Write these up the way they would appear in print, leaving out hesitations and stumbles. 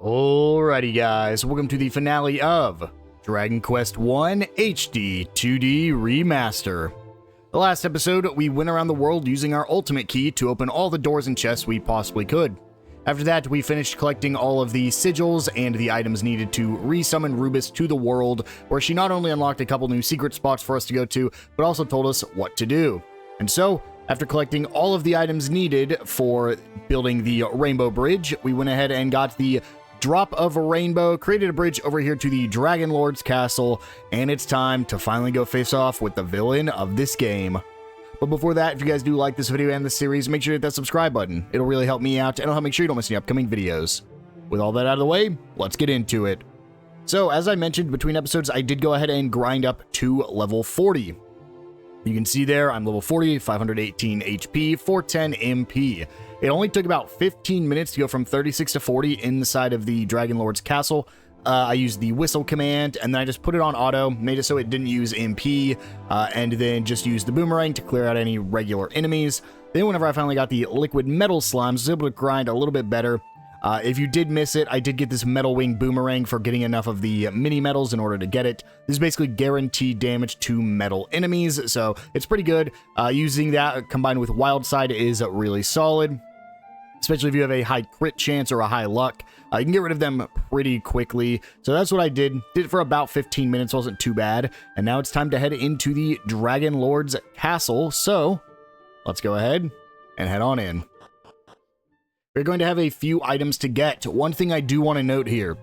Alrighty guys, welcome to the finale of Dragon Quest I HD-2D Remaster. The last episode, we went around the world using our ultimate key to open all the doors and chests we possibly could. After that, we finished collecting all of the sigils and the items needed to resummon Rubis to the world, where she not only unlocked a couple new secret spots for us to go to, but also told us what to do. And so, after collecting all of the items needed for building the Rainbow Bridge, we went ahead and got the Drop of a Rainbow, created a bridge over here to the Dragonlord's castle, and it's time to finally go face off with the villain of this game. But before that, if you guys do like this video and this series, make sure to hit that subscribe button. It'll really help me out, and it'll help make sure you don't miss any upcoming videos. With all that out of the way, let's get into it. So, as I mentioned, between episodes, I did go ahead and grind up to level 40. You can see there, I'm level 40, 518 HP, 410 MP. It only took about 15 minutes to go from 36 to 40 inside of the Dragonlord's castle. I used the whistle command, and then I just put it on auto, made it so it didn't use MP, and then just used the boomerang to clear out any regular enemies. Then whenever I finally got the liquid metal slimes, I was able to grind a little bit better. If you did miss it, I did get this metal wing boomerang for getting enough of the mini metals in order to get it. This is basically guaranteed damage to metal enemies, so it's pretty good. Using that combined with wild side is really solid, especially if you have a high crit chance or a high luck. You can get rid of them pretty quickly. So that's what I did. Did it for about 15 minutes, wasn't too bad. And now it's time to head into the Dragonlord's castle. So let's go ahead and head on in. We're going to have a few items to get. One thing I do want to note here,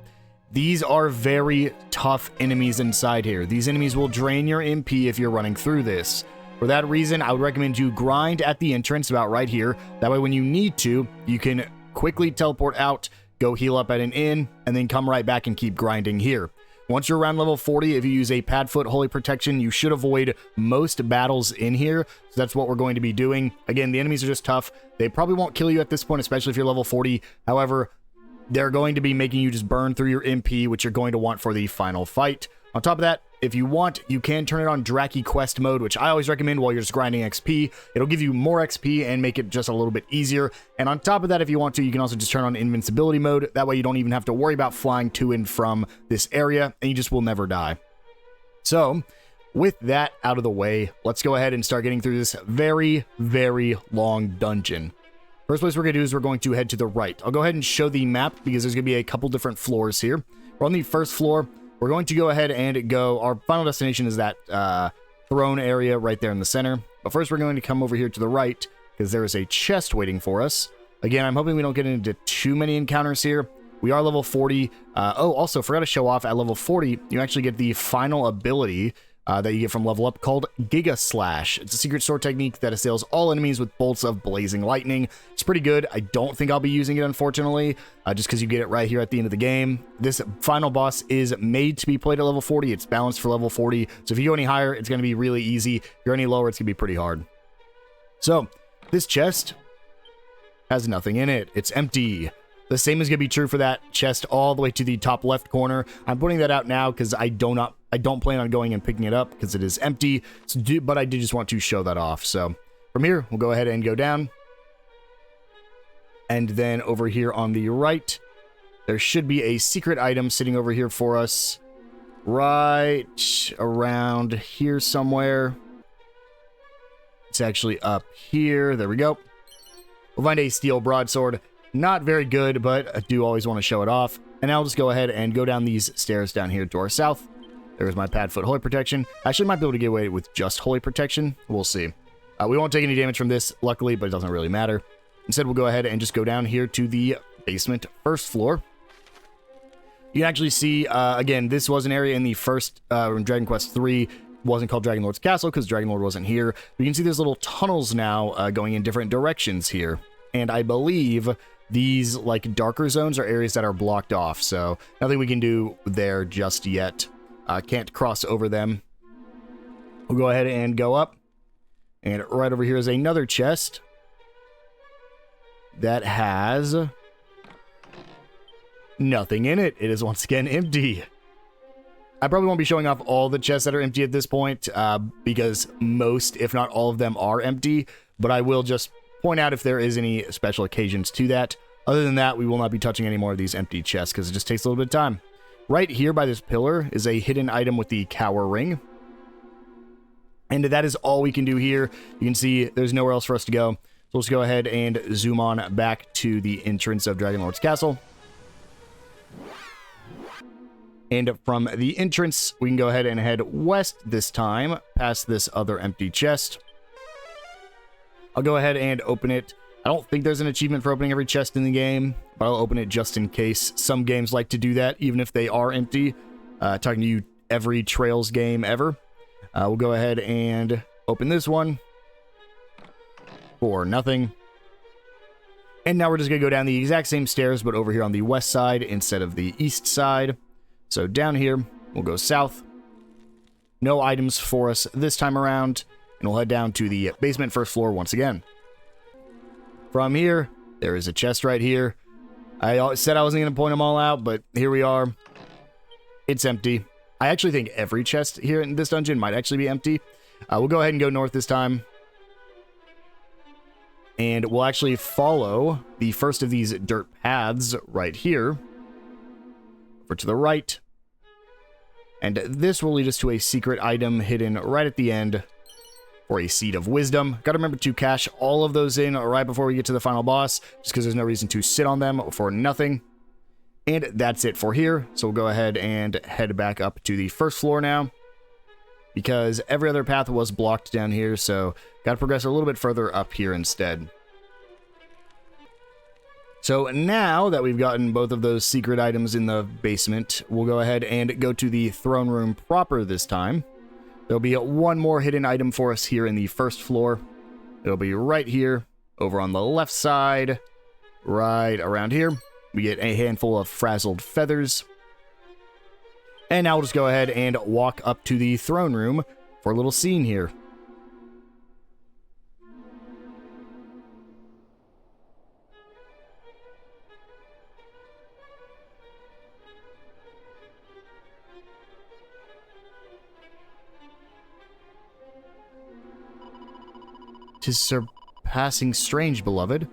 these are very tough enemies inside here. These enemies will drain your MP if you're running through this. For that reason, I would recommend you grind at the entrance about right here. That way when you need to, you can quickly teleport out, go heal up at an inn, and then come right back and keep grinding here. Once you're around level 40, if you use a Padfoot Holy Protection, you should avoid most battles in here. So that's what we're going to be doing. Again, the enemies are just tough. They probably won't kill you at this point, especially if you're level 40. However, they're going to be making you just burn through your MP, which you're going to want for the final fight. On top of that, if you want, you can turn it on Draki Quest mode, which I always recommend while you're just grinding XP. It'll give you more XP and make it just a little bit easier. And on top of that, if you want to, you can also just turn on invincibility mode. That way you don't even have to worry about flying to and from this area, and you just will never die. So, with that out of the way, let's go ahead and start getting through this very, very long dungeon. First place we're going to do is we're going to head to the right. I'll go ahead and show the map because there's going to be a couple different floors here. We're on the first floor. We're going to go ahead and go, our final destination is that throne area right there in the center. But first we're going to come over here to the right because there is a chest waiting for us. Again, I'm hoping we don't get into too many encounters here. We are level 40. Oh, also, forgot to show off, at level 40, you actually get the final ability that you get from level up called Giga Slash. It's a secret sword technique that assails all enemies with bolts of blazing lightning. It's pretty good. I don't think I'll be using it, unfortunately, just because you get it right here at the end of the game. This final boss is made to be played at level 40. It's balanced for level 40. So if you go any higher, it's going to be really easy. If you're any lower, it's going to be pretty hard. So this chest has nothing in it. It's empty. The same is going to be true for that chest all the way to the top left corner. I'm putting that out now because I don't plan on going and picking it up because it is empty, but I did just want to show that off. So from here, we'll go ahead and go down. And then over here on the right, there should be a secret item sitting over here for us. Right around here somewhere. It's actually up here. There we go. We'll find a steel broadsword. Not very good, but I do always want to show it off. And I'll just go ahead and go down these stairs down here to our south. There's my Padfoot Holy Protection. Actually, might be able to get away with just Holy Protection. We'll see. We won't take any damage from this, luckily, but it doesn't really matter. Instead, we'll go ahead and just go down here to the basement first floor. You can actually see, again, this was an area in the first, in Dragon Quest III. Wasn't called Dragonlord's Castle because Dragonlord wasn't here. You can see there's little tunnels now going in different directions here. And I believe these like darker zones are areas that are blocked off, so nothing we can do there just yet. Can't cross over them. We'll go ahead and go up, and right over here is another chest that has nothing in it. It is once again empty. I probably won't be showing off all the chests that are empty at this point because most, if not all of them, are empty, but I will just point out if there is any special occasions to that. Other than that, we will not be touching any more of these empty chests because it just takes a little bit of time. Right here by this pillar is a hidden item with the Cower Ring. And that is all we can do here. You can see there's nowhere else for us to go. So let's go ahead and zoom on back to the entrance of Dragonlord's castle. And from the entrance, we can go ahead and head west this time, past this other empty chest. I'll go ahead and open it. I don't think there's an achievement for opening every chest in the game, but I'll open it just in case. Some games like to do that, even if they are empty. Talking to you, every Trails game ever. We'll go ahead and open this one for nothing. And now we're just going to go down the exact same stairs, but over here on the west side instead of the east side. So down here, we'll go south. No items for us this time around. And we'll head down to the basement first floor once again. From here, there is a chest right here. I said I wasn't going to point them all out, but here we are. It's empty. I actually think every chest here in this dungeon might actually be empty. We'll go ahead and go north this time. And we'll actually follow the first of these dirt paths right here. Over to the right. And this will lead us to a secret item hidden right at the end for a Seed of Wisdom. Gotta remember to cash all of those in right before we get to the final boss, just because there's no reason to sit on them for nothing. And that's it for here. So we'll go ahead and head back up to the first floor now, because every other path was blocked down here, so gotta progress a little bit further up here instead. So now that we've gotten both of those secret items in the basement, we'll go ahead and go to the throne room proper this time. There'll be one more hidden item for us here in the first floor. It'll be right here, over on the left side, right around here. We get a handful of frazzled feathers. And now we'll just go ahead and walk up to the throne room for a little scene here. "'Tis surpassing strange, beloved.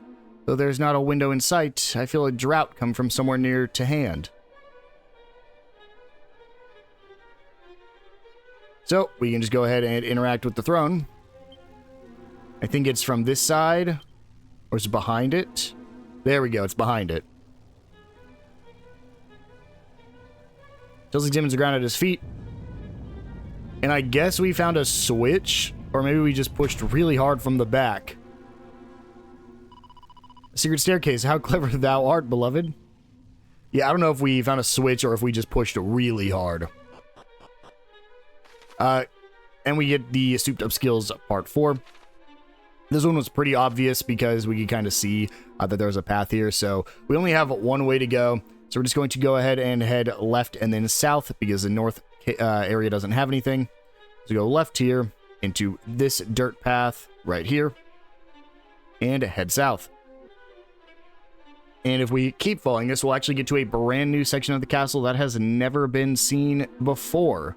Though there's not a window in sight, I feel a draught come from somewhere near to hand." So, we can just go ahead and interact with the throne. I think it's from this side, or is it behind it? There we go, it's behind it. Tells examines the ground at his feet. And I guess we found a switch, or maybe we just pushed really hard from the back. "A secret staircase, how clever thou art, beloved." Yeah, I don't know if we found a switch or if we just pushed really hard. And we get the souped up skills part 4. This one was pretty obvious because we could kind of see that there was a path here. So we only have one way to go. So we're just going to go ahead and head left and then south because the north area doesn't have anything. So go left here into this dirt path right here and head south. And if we keep following this, we'll actually get to a brand new section of the castle that has never been seen before,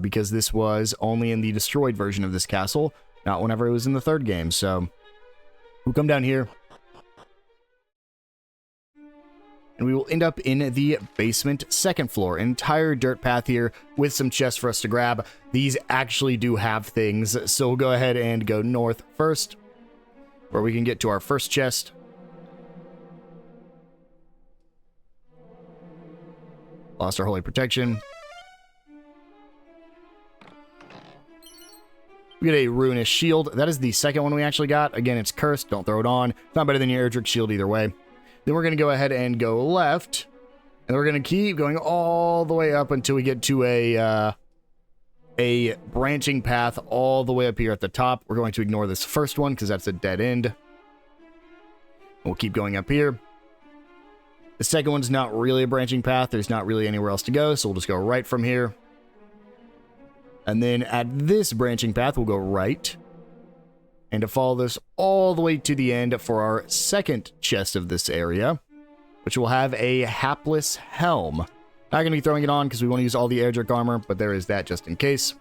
because this was only in the destroyed version of this castle, not whenever it was in the third game. So we'll come down here, and we will end up in the basement second floor. Entire dirt path here with some chests for us to grab. These actually do have things, so we'll go ahead and go north first, where we can get to our first chest. Lost our holy protection. We get a ruinous shield. That is the second one we actually got. Again, it's cursed. Don't throw it on. It's not better than your Erdrick shield either way. Then we're going to go ahead and go left. And we're going to keep going all the way up until we get to a branching path all the way up here at the top. We're going to ignore this first one because that's a dead end. We'll keep going up here. The second one's not really a branching path. There's not really anywhere else to go, so we'll just go right from here. And then at this branching path, we'll go right. And to follow this all the way to the end for our second chest of this area, which will have a hapless helm. Not going to be throwing it on because we want to use all the Erdrick armor, but there is that just in case.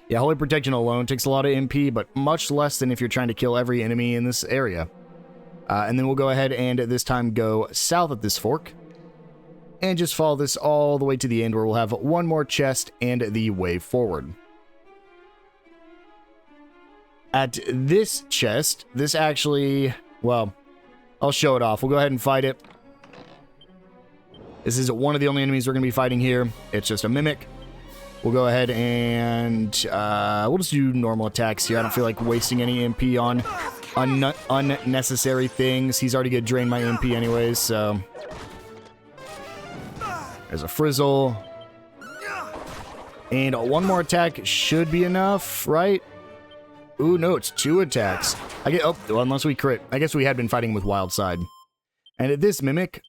Yeah, Holy Protection alone takes a lot of MP, but much less than if you're trying to kill every enemy in this area. And then we'll go ahead and this time go south at this fork. And just follow this all the way to the end where we'll have one more chest and the way forward. At this chest, this actually, well, I'll show it off. We'll go ahead and fight it. This is one of the only enemies we're going to be fighting here. It's just a mimic. We'll go ahead and we'll just do normal attacks here. I don't feel like wasting any MP on unnecessary things. He's already going to drain my MP anyways, so... There's a frizzle. And one more attack should be enough, right? Ooh, no, it's 2 attacks. Oh, well, unless we crit. I guess we had been fighting with Wild Side. And this mimic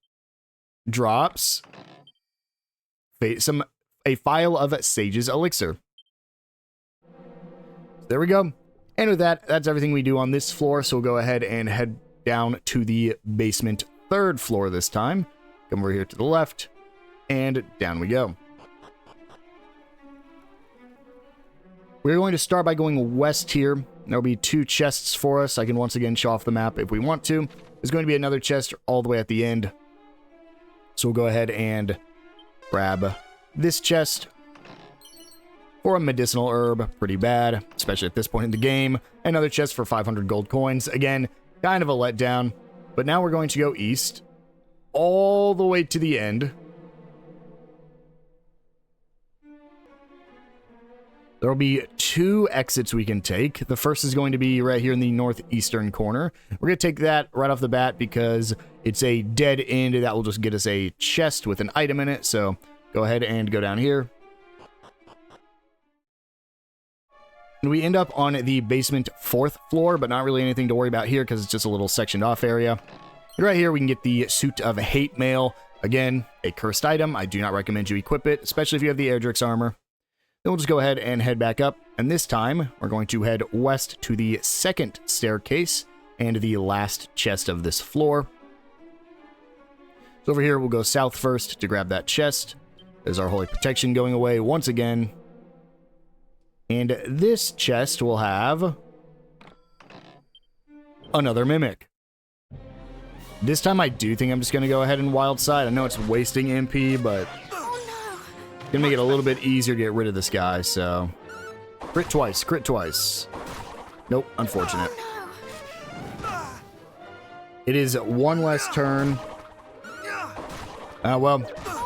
drops a vial of Sage's Elixir. There we go. And with that, that's everything we do on this floor. So we'll go ahead and head down to the basement 3rd floor this time. Come over here to the left. And down we go. We're going to start by going west here. There'll be 2 chests for us. I can once again show off the map if we want to. There's going to be another chest all the way at the end. So we'll go ahead and grab this chest for a medicinal herb. Pretty bad, especially at this point in the game. Another chest for 500 gold coins. Again, kind of a letdown. But now we're going to go east all the way to the end. There will be 2 exits we can take. The first is going to be right here in the northeastern corner. We're going to take that right off the bat because it's a dead end. That will just get us a chest with an item in it. So go ahead and go down here. And we end up on the basement 4th floor, but not really anything to worry about here because it's just a little sectioned off area. And right here we can get the Suit of Hate Mail. Again, a cursed item. I do not recommend you equip it, especially if you have the Erdrick's armor. Then we'll just go ahead and head back up, and this time we're going to head west to the 2nd staircase and the last chest of this floor. So over here we'll go south first to grab that chest. There's our Holy Protection going away once again. And this chest will have another mimic. This time I do think I'm just going to go ahead and Wild Side. I know it's wasting MP, but... Gonna make it a little bit easier to get rid of this guy, so... Crit twice, crit twice. Nope, unfortunate. It is 1 less turn. Well,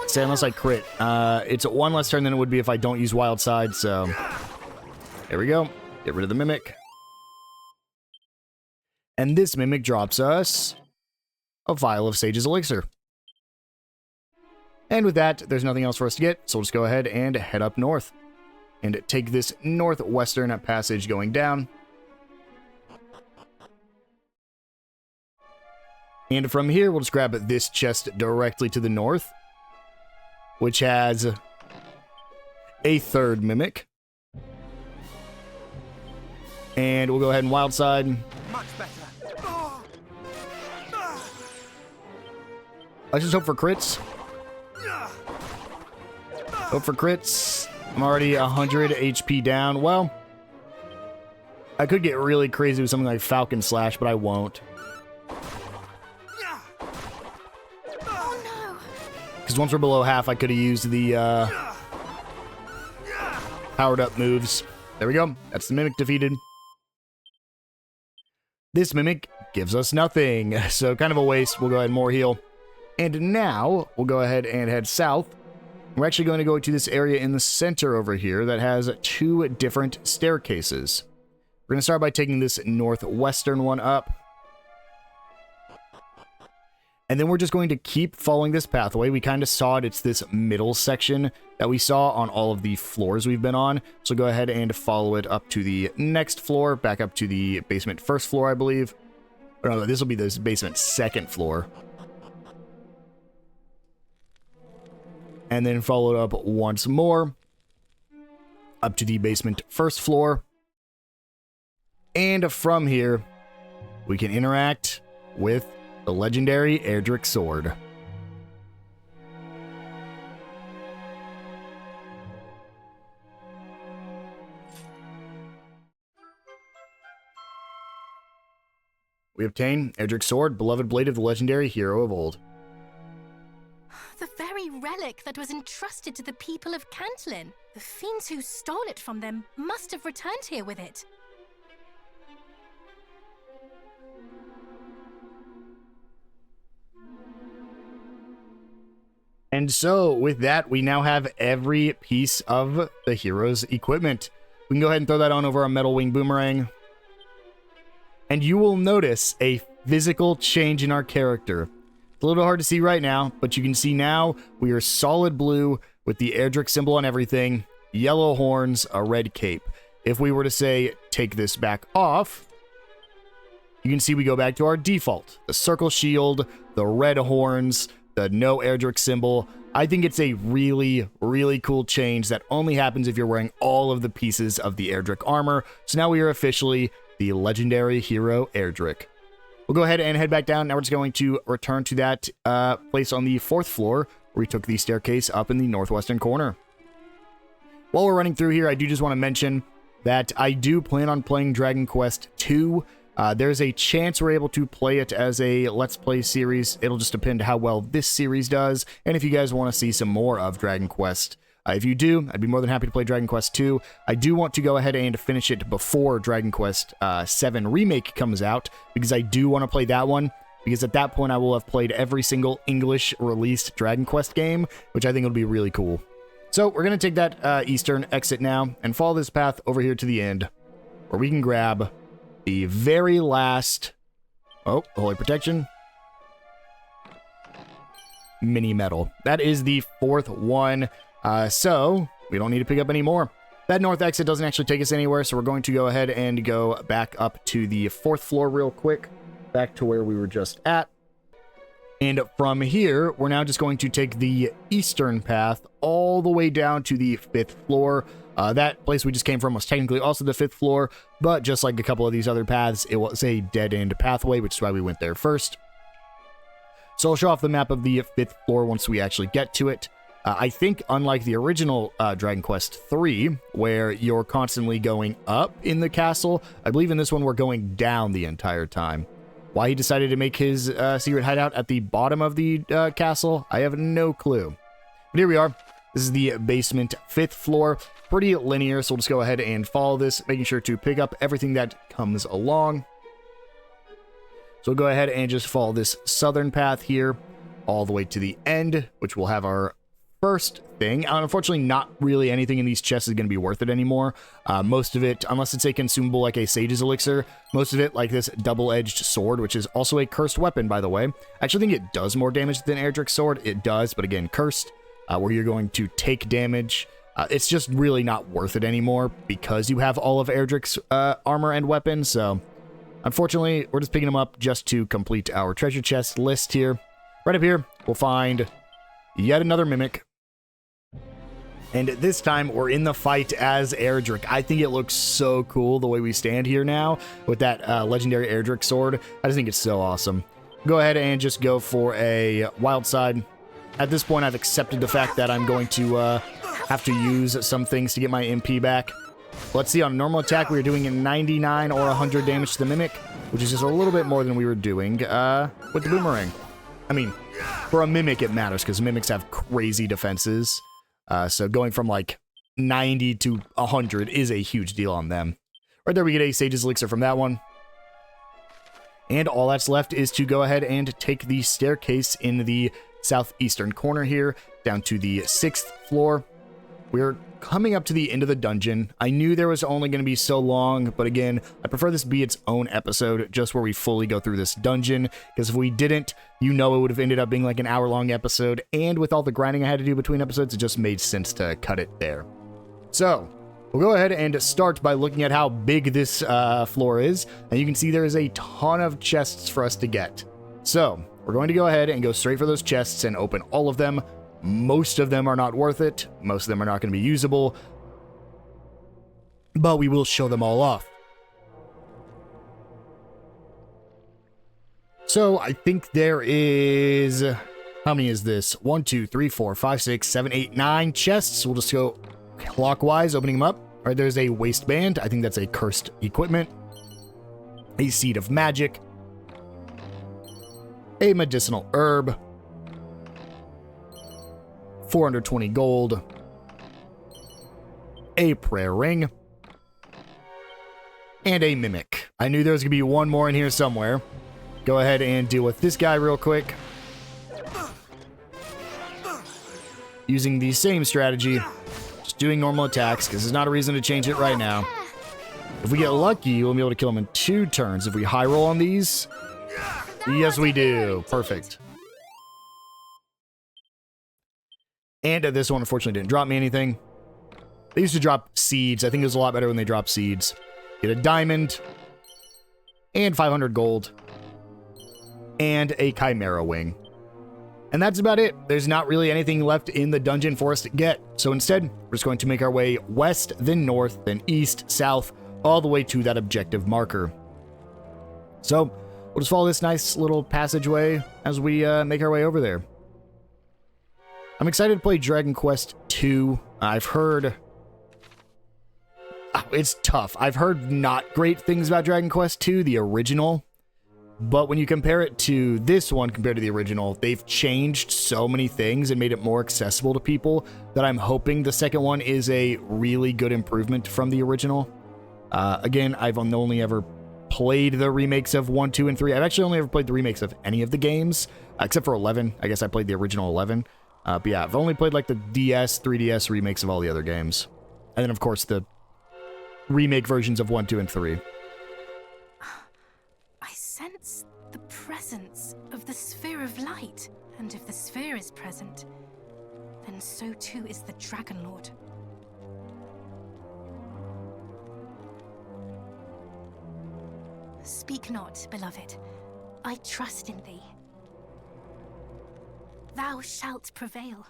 say unless I crit. It's 1 less turn than it would be if I don't use Wild Side, so... There we go. Get rid of the Mimic. And this Mimic drops us a vial of Sage's Elixir. And with that, there's nothing else for us to get, so we'll just go ahead and head up north. And take this northwestern passage going down. And from here, we'll just grab this chest directly to the north, which has a 3rd mimic. And we'll go ahead and Wild Side. Much better. Let's just hope for crits. Hope for crits. I'm already 100 HP down. Well, I could get really crazy with something like Falcon Slash, but I won't. Because once we're below half, I could have used the powered up moves. There we go. That's the Mimic defeated. This Mimic gives us nothing, so kind of a waste. We'll go ahead and more heal. And now, we'll go ahead and head south. We're actually going to go to this area in the center over here that has 2 different staircases. We're going to start by taking this northwestern one up. And then we're just going to keep following this pathway. We kind of saw it. It's this middle section that we saw on all of the floors we've been on. So go ahead and follow it up to the next floor, back up to the basement 1st floor, I believe. Or no, this will be the basement 2nd floor. And then follow it up once more, up to the basement 1st floor. And from here, we can interact with the legendary Erdrick Sword. We obtain Erdrick's sword, beloved blade of the legendary hero of old. The very relic that was entrusted to the people of Cantlin. The fiends who stole it from them must have returned here with it. And so, with that, we now have every piece of the hero's equipment. We can go ahead and throw that on over our metal wing boomerang. And you will notice a physical change in our character. It's a little hard to see right now, but you can see now we are solid blue with the Erdrick symbol on everything, yellow horns, a red cape. If we were to say, take this back off, you can see we go back to our default. The circle shield, the red horns, the no Erdrick symbol. I think it's a really, really cool change that only happens if you're wearing all of the pieces of the Erdrick armor. So now we are officially the legendary hero Erdrick. We'll go ahead and head back down. Now we're just going to return to that place on the 4th floor where we took the staircase up in the northwestern corner. While we're running through here, I do just want to mention that I do plan on playing Dragon Quest II. There's a chance we're able to play it as a Let's Play series. It'll just depend how well this series does, and if you guys want to see some more of Dragon Quest. If you do, I'd be more than happy to play Dragon Quest II. I do want to go ahead and finish it before Dragon Quest VII Remake comes out, because I do want to play that one, because at that point I will have played every single English-released Dragon Quest game, which I think will be really cool. So we're going to take that eastern exit now, and follow this path over here to the end, where we can grab the very last, Holy Protection, mini medal. That is the 4th one, so we don't need to pick up any more. That north exit doesn't actually take us anywhere, so we're going to go ahead and go back up to the 4th floor real quick, back to where we were just at. And from here, we're now just going to take the eastern path all the way down to the 5th floor. That place we just came from was technically also the 5th floor, but just like a couple of these other paths, it was a dead-end pathway, which is why we went there first. So I'll show off the map of the 5th floor once we actually get to it. I think, unlike the original Dragon Quest III, where you're constantly going up in the castle, I believe in this one we're going down the entire time. Why he decided to make his secret hideout at the bottom of the castle, I have no clue. But here we are. This is the basement 5th floor. Pretty linear, so we'll just go ahead and follow this, making sure to pick up everything that comes along. So we'll go ahead and just follow this southern path here, all the way to the end, which will have our first thing. Unfortunately, not really anything in these chests is going to be worth it anymore. Most of it, unless it's a consumable like a Sage's Elixir, most of it like this double-edged sword, which is also a cursed weapon, by the way. I actually think it does more damage than Erdrick's sword. It does, but again, cursed, where you're going to take damage. It's just really not worth it anymore because you have all of Erdrick's armor and weapons, so unfortunately, we're just picking them up just to complete our treasure chest list here. Right up here, we'll find yet another Mimic. And this time, we're in the fight as Erdrick. I think it looks so cool the way we stand here now with that legendary Erdrick sword. I just think it's so awesome. Go ahead and just go for a wild side. At this point, I've accepted the fact that I'm going to have to use some things to get my MP back. Let's see, on a normal attack, we were doing 99 or 100 damage to the Mimic, which is just a little bit more than we were doing with the Boomerang. I mean, for a Mimic, it matters, because Mimics have crazy defenses. So going from, like, 90 to 100 is a huge deal on them. Right there, we get a Sage's Elixir from that one. And all that's left is to go ahead and take the staircase in the southeastern corner here, down to the 6th floor. We're coming up to the end of the dungeon. I knew there was only going to be so long, but again, I prefer this be its own episode, just where we fully go through this dungeon, because if we didn't, you know it would have ended up being like an hour-long episode, and with all the grinding I had to do between episodes, it just made sense to cut it there. So, we'll go ahead and start by looking at how big this floor is, and you can see there is a ton of chests for us to get. So, we're going to go ahead and go straight for those chests and open all of them. Most of them are not worth it. Most of them are not going to be usable. But we will show them all off. So I think there is... How many is this? 1, 2, 3, 4, 5, 6, 7, 8, 9 chests. We'll just go clockwise, opening them up. All right, there's a waistband. I think that's a cursed equipment. A seed of magic. a medicinal herb, 420 gold, a prayer ring, and a mimic. I knew there was going to be one more in here somewhere. Go ahead and deal with this guy real quick. Using the same strategy, just doing normal attacks, because there's not a reason to change it right now. If we get lucky, we'll be able to kill him in 2 turns. If we high roll on these, yes we do. Perfect. And this one unfortunately didn't drop me anything. They used to drop seeds. I think it was a lot better when they dropped seeds. Get a diamond, and 500 gold, and a chimera wing. And that's about it. There's not really anything left in the dungeon for us to get. So instead, we're just going to make our way west, then north, then east, south, all the way to that objective marker. So we'll just follow this nice little passageway as we make our way over there. I'm excited to play Dragon Quest II. I've heard... it's tough. I've heard not great things about Dragon Quest II, the original. But when you compare it to this one compared to the original, they've changed so many things and made it more accessible to people that I'm hoping the second one is a really good improvement from the original. Again, I've only ever played the remakes of 1, 2, and 3. I've actually only ever played the remakes of any of the games, except for 11. I guess I played the original 11. But yeah, I've only played like the DS, 3DS remakes of all the other games. And then, of course, the remake versions of 1, 2, and 3. I sense the presence of the sphere of light. And if the sphere is present, then so too is the Dragonlord. Speak not, beloved. I trust in thee. Thou shalt prevail.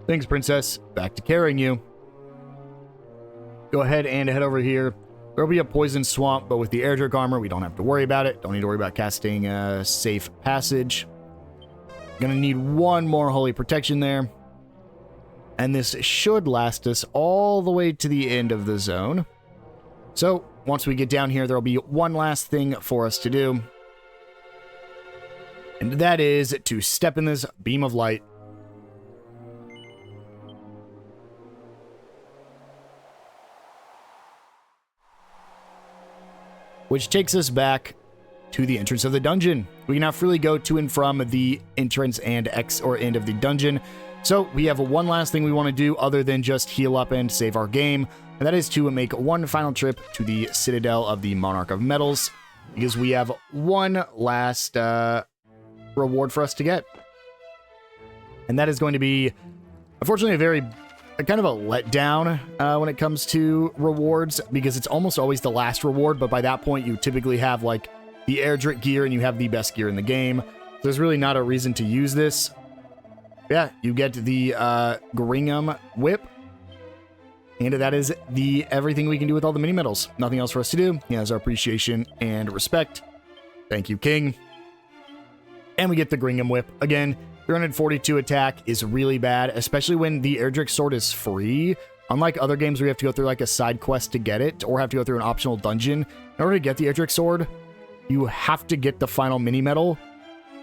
Thanks, Princess. Back to carrying you. Go ahead and head over here. There'll be a poison swamp, but with the Airdrick armor, we don't have to worry about it. Don't need to worry about casting a safe passage. Gonna need one more holy protection there. And this should last us all the way to the end of the zone. So, once we get down here, there'll be one last thing for us to do. And that is to step in this beam of light. Which takes us back to the entrance of the dungeon. We can now freely go to and from the entrance and end of the dungeon. So we have one last thing we want to do other than just heal up and save our game, and that is to make one final trip to the Citadel of the Monarch of Metals, because we have one last reward for us to get. And that is going to be, unfortunately, kind of a letdown when it comes to rewards, because it's almost always the last reward, but by that point you typically have like the Airdrick gear and you have the best gear in the game. So there's really not a reason to use this. Yeah, you get the Gringham Whip, and that is everything we can do with all the mini medals. Nothing else for us to do. He has our appreciation and respect. Thank you, King. And we get the Gringham Whip. Again, 342 attack is really bad, especially when the Airdrick Sword is free. Unlike other games where you have to go through like a side quest to get it, or have to go through an optional dungeon. In order to get the Airdrick Sword, you have to get the final mini medal,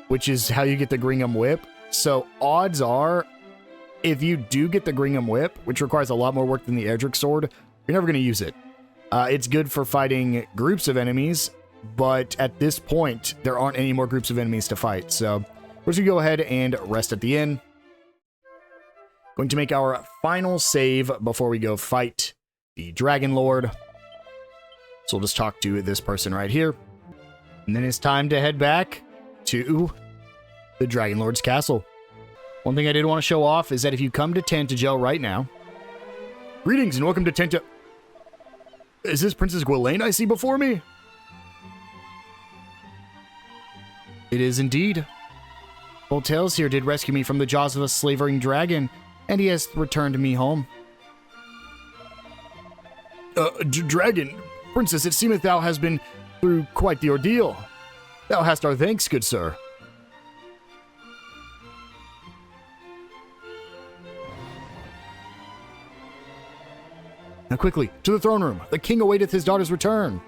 which is how you get the Gringham Whip. So odds are, if you do get the Gringham Whip, which requires a lot more work than the Airdrick Sword, you're never going to use it. It's good for fighting groups of enemies, but at this point, there aren't any more groups of enemies to fight. So we're just going to go ahead and rest at the inn. Going to make our final save before we go fight the Dragonlord. So we'll just talk to this person right here. And then it's time to head back to the Dragonlord's castle. One thing I did want to show off is that if you come to Tantagel right now... Greetings and welcome to Tantagel... Is this Princess Gwaelin I see before me? It is indeed. Voltails here did rescue me from the jaws of a slavering dragon, and he has returned me home. Dragon, Princess, it seemeth thou hast been through quite the ordeal. Thou hast our thanks, good sir. Now quickly, to the throne room. The king awaiteth his daughter's return.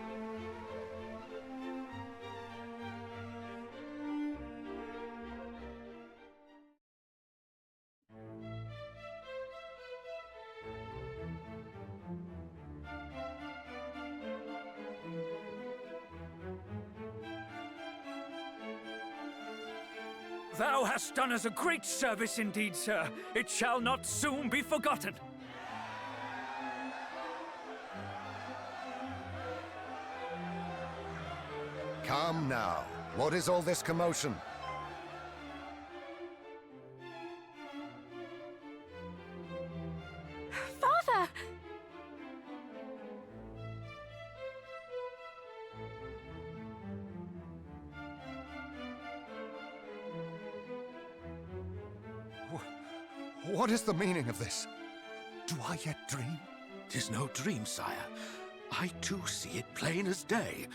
Thou hast done us a great service indeed, sir. It shall not soon be forgotten. Come now. What is all this commotion? Father! What is the meaning of this? Do I yet dream? 'Tis no dream, sire. I too see it plain as day.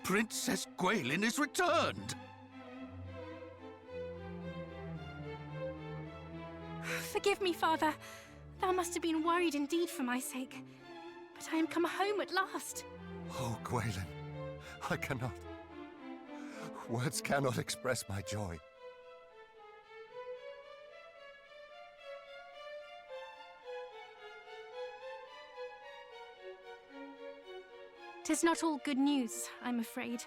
Princess Gwaelin is returned! Forgive me, Father. Thou must have been worried indeed for my sake. But I am come home at last. Oh, Gwaelin, I cannot. Words cannot express my joy. 'Tis not all good news, I'm afraid.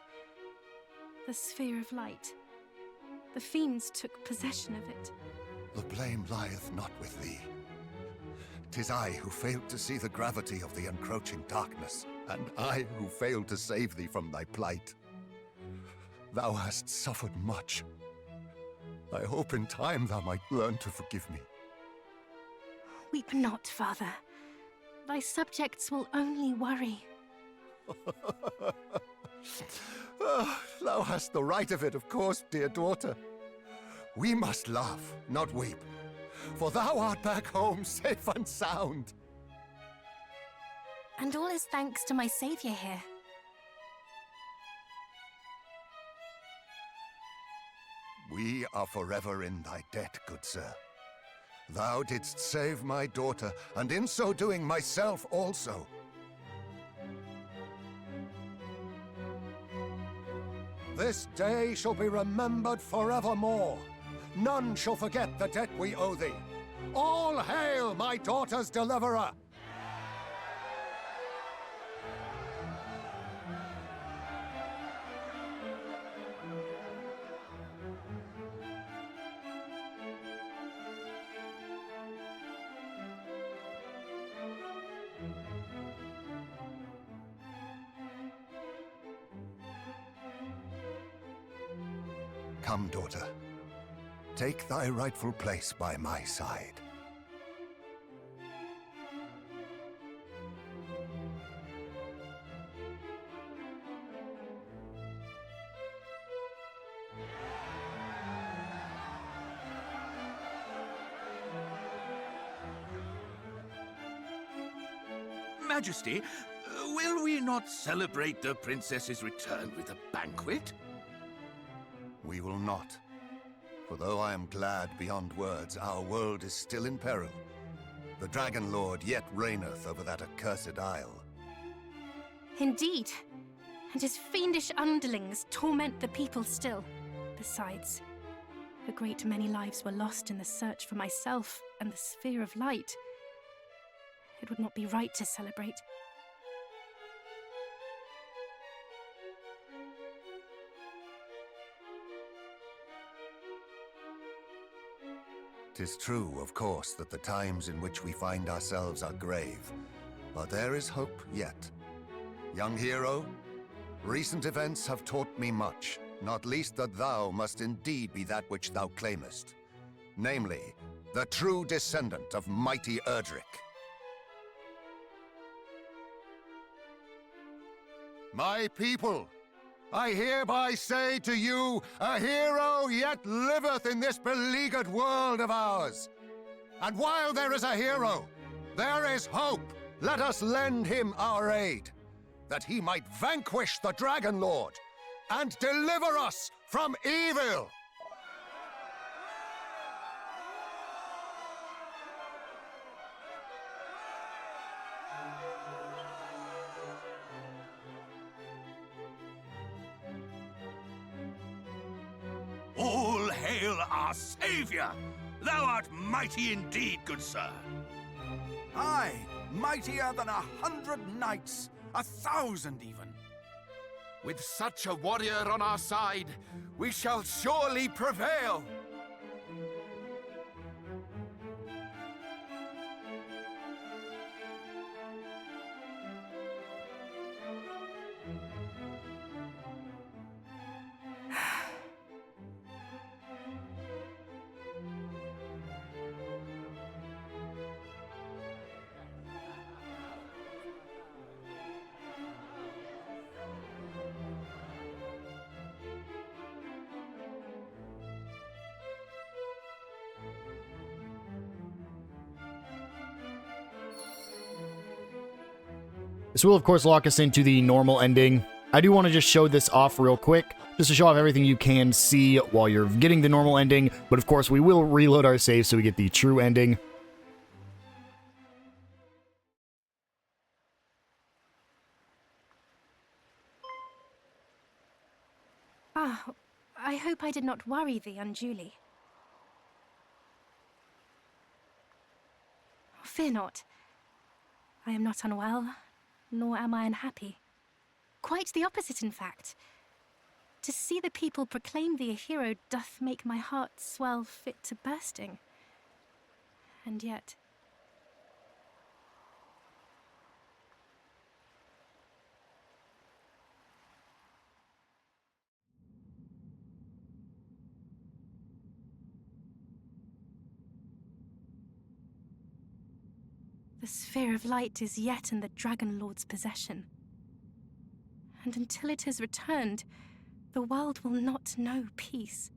The sphere of light. The fiends took possession of it. The blame lieth not with thee. 'Tis I who failed to see the gravity of the encroaching darkness, and I who failed to save thee from thy plight. Thou hast suffered much. I hope in time thou might learn to forgive me. Weep not, Father. Thy subjects will only worry. Thou hast the right of it, of course, dear daughter. We must laugh, not weep, for thou art back home safe and sound. And all is thanks to my savior here. We are forever in thy debt, good sir. Thou didst save my daughter, and in so doing myself also. This day shall be remembered forevermore. None shall forget the debt we owe thee. All hail my daughter's deliverer! Come, daughter. Take thy rightful place by my side. Majesty, will we not celebrate the princess's return with a banquet? We will not. For though I am glad beyond words, our world is still in peril. The Dragonlord yet reigneth over that accursed isle. Indeed. And his fiendish underlings torment the people still. Besides, a great many lives were lost in the search for myself and the sphere of light. It would not be right to celebrate. 'Tis true, of course, that the times in which we find ourselves are grave, but there is hope yet. Young hero, recent events have taught me much, not least that thou must indeed be that which thou claimest, namely, the true descendant of mighty Erdrick. My people, I hereby say to you, a hero yet liveth in this beleaguered world of ours. And while there is a hero, there is hope. Let us lend him our aid, that he might vanquish the Dragonlord and deliver us from evil. All hail our savior! Thou art mighty indeed, good sir. Aye, mightier than 100 knights, 1,000 even. With such a warrior on our side, we shall surely prevail. This will, of course, lock us into the normal ending. I do want to just show this off real quick, just to show off everything you can see while you're getting the normal ending, but of course we will reload our save so we get the true ending. Ah, I hope I did not worry thee unduly. Fear not. I am not unwell, nor am I unhappy. Quite the opposite, in fact. To see the people proclaim thee a hero doth make my heart swell fit to bursting. And yet... the sphere of light is yet in the Dragonlord's possession. And until it is returned, the world will not know peace.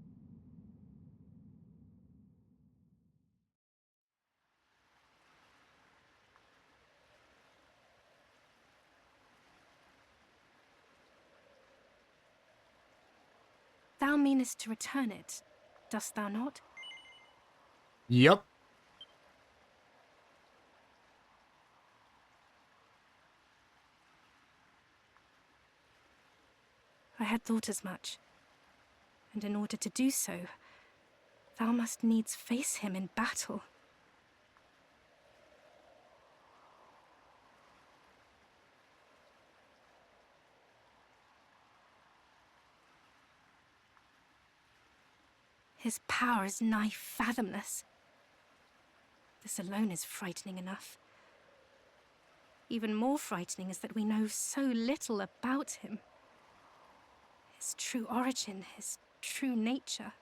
Thou meanest to return it, dost thou not? Yep. I had thought as much. And in order to do so, thou must needs face him in battle. His power is nigh fathomless. This alone is frightening enough. Even more frightening is that we know so little about him. His true origin, his true nature.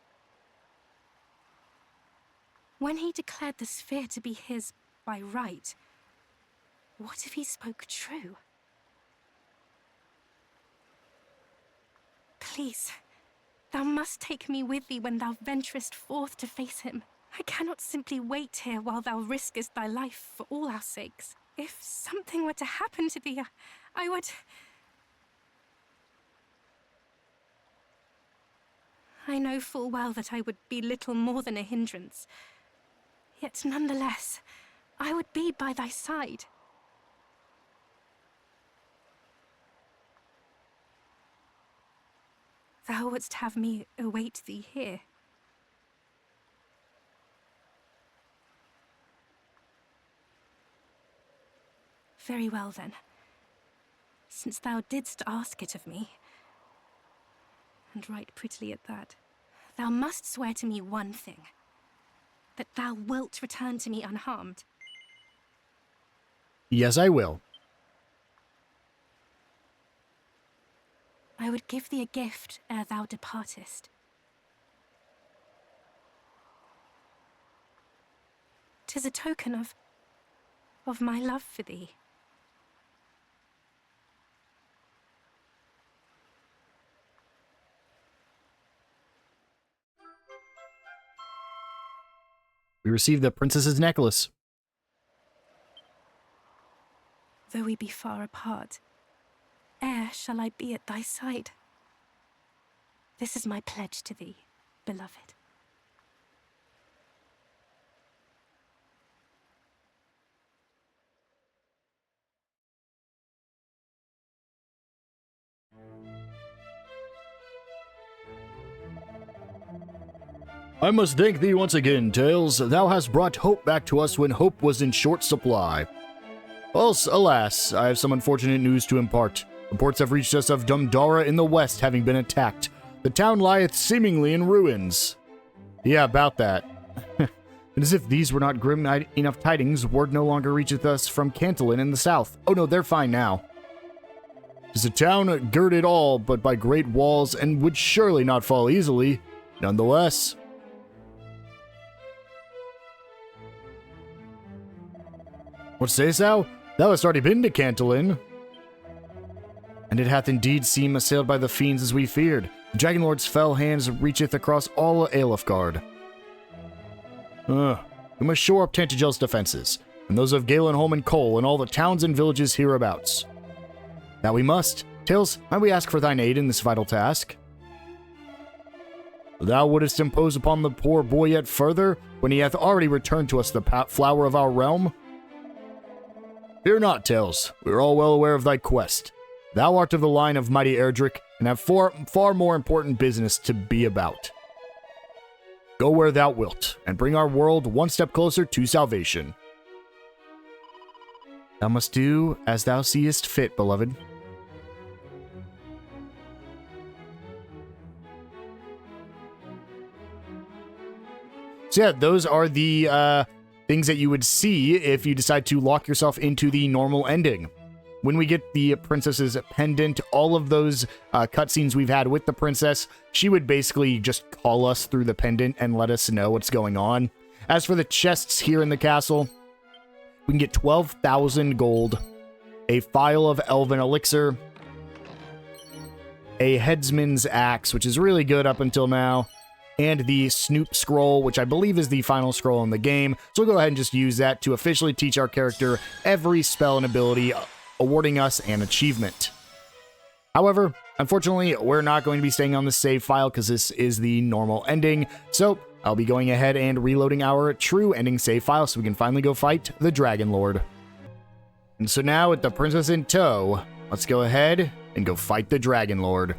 When he declared the sphere to be his by right, what if he spoke true? Please, thou must take me with thee when thou venturest forth to face him. I cannot simply wait here while thou riskest thy life for all our sakes. If something were to happen to thee, I would... I know full well that I would be little more than a hindrance. Yet nonetheless, I would be by thy side. Thou wouldst have me await thee here. Very well then. Since thou didst ask it of me, and right prettily at that, thou must swear to me one thing. That thou wilt return to me unharmed. Yes, I will. I would give thee a gift ere thou departest. 'Tis a token of my love for thee. We received the princess's necklace. Though we be far apart, e'er shall I be at thy side. This is my pledge to thee, beloved. I must thank thee once again, Tails. Thou hast brought hope back to us when hope was in short supply. Else, alas, I have some unfortunate news to impart. Reports have reached us of Dumdara in the west having been attacked. The town lieth seemingly in ruins. Yeah, about that. And as if these were not grim enough tidings, word no longer reacheth us from Cantilin in the south. Oh no, they're fine now. 'Tis a town girded all but by great walls, and would surely not fall easily. Nonetheless. What sayest thou? Thou hast already been to Cantilin. And it hath indeed seemed assailed by the fiends as we feared. The Dragonlord's fell hands reacheth across all Alefgard. We must shore up Tantagel's defenses, and those of Galenholm and Cole, and all the towns and villages hereabouts. That we must. Tails, might we ask for thine aid in this vital task? Thou wouldst impose upon the poor boy yet further, when he hath already returned to us the flower of our realm? Fear not, Tails. We are all well aware of thy quest. Thou art of the line of mighty Erdrick, and have far more important business to be about. Go where thou wilt, and bring our world one step closer to salvation. Thou must do as thou seest fit, beloved. So yeah, those are the things that you would see if you decide to lock yourself into the normal ending. When we get the princess's pendant, all of those cutscenes we've had with the princess, she would basically just call us through the pendant and let us know what's going on. As for the chests here in the castle, we can get 12,000 gold, a phial of elven elixir, a headsman's axe, which is really good up until now, and the Snoop scroll, which I believe is the final scroll in the game. So we'll go ahead and just use that to officially teach our character every spell and ability, awarding us an achievement. However, unfortunately, we're not going to be staying on the save file because this is the normal ending. So I'll be going ahead and reloading our true ending save file so we can finally go fight the Dragonlord. And so now with the princess in tow, let's go ahead and go fight the Dragonlord.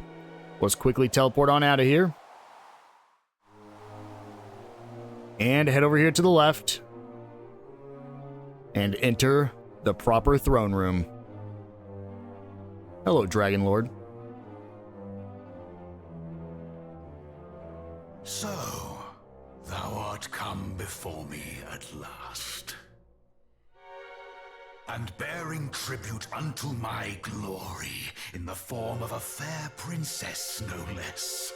Let's quickly teleport on out of here. And head over here to the left. And enter the proper throne room. Hello, Dragonlord. So, thou art come before me at last, and bearing tribute unto my glory in the form of a fair princess, no less.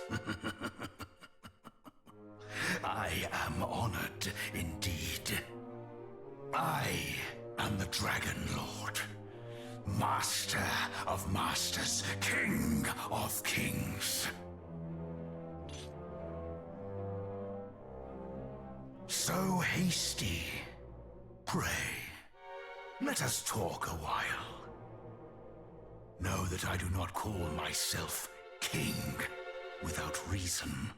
I am honored indeed. I am the Dragonlord, Master of Masters, King of Kings. So hasty, pray, let us talk a while. Know that I do not call myself king without reason.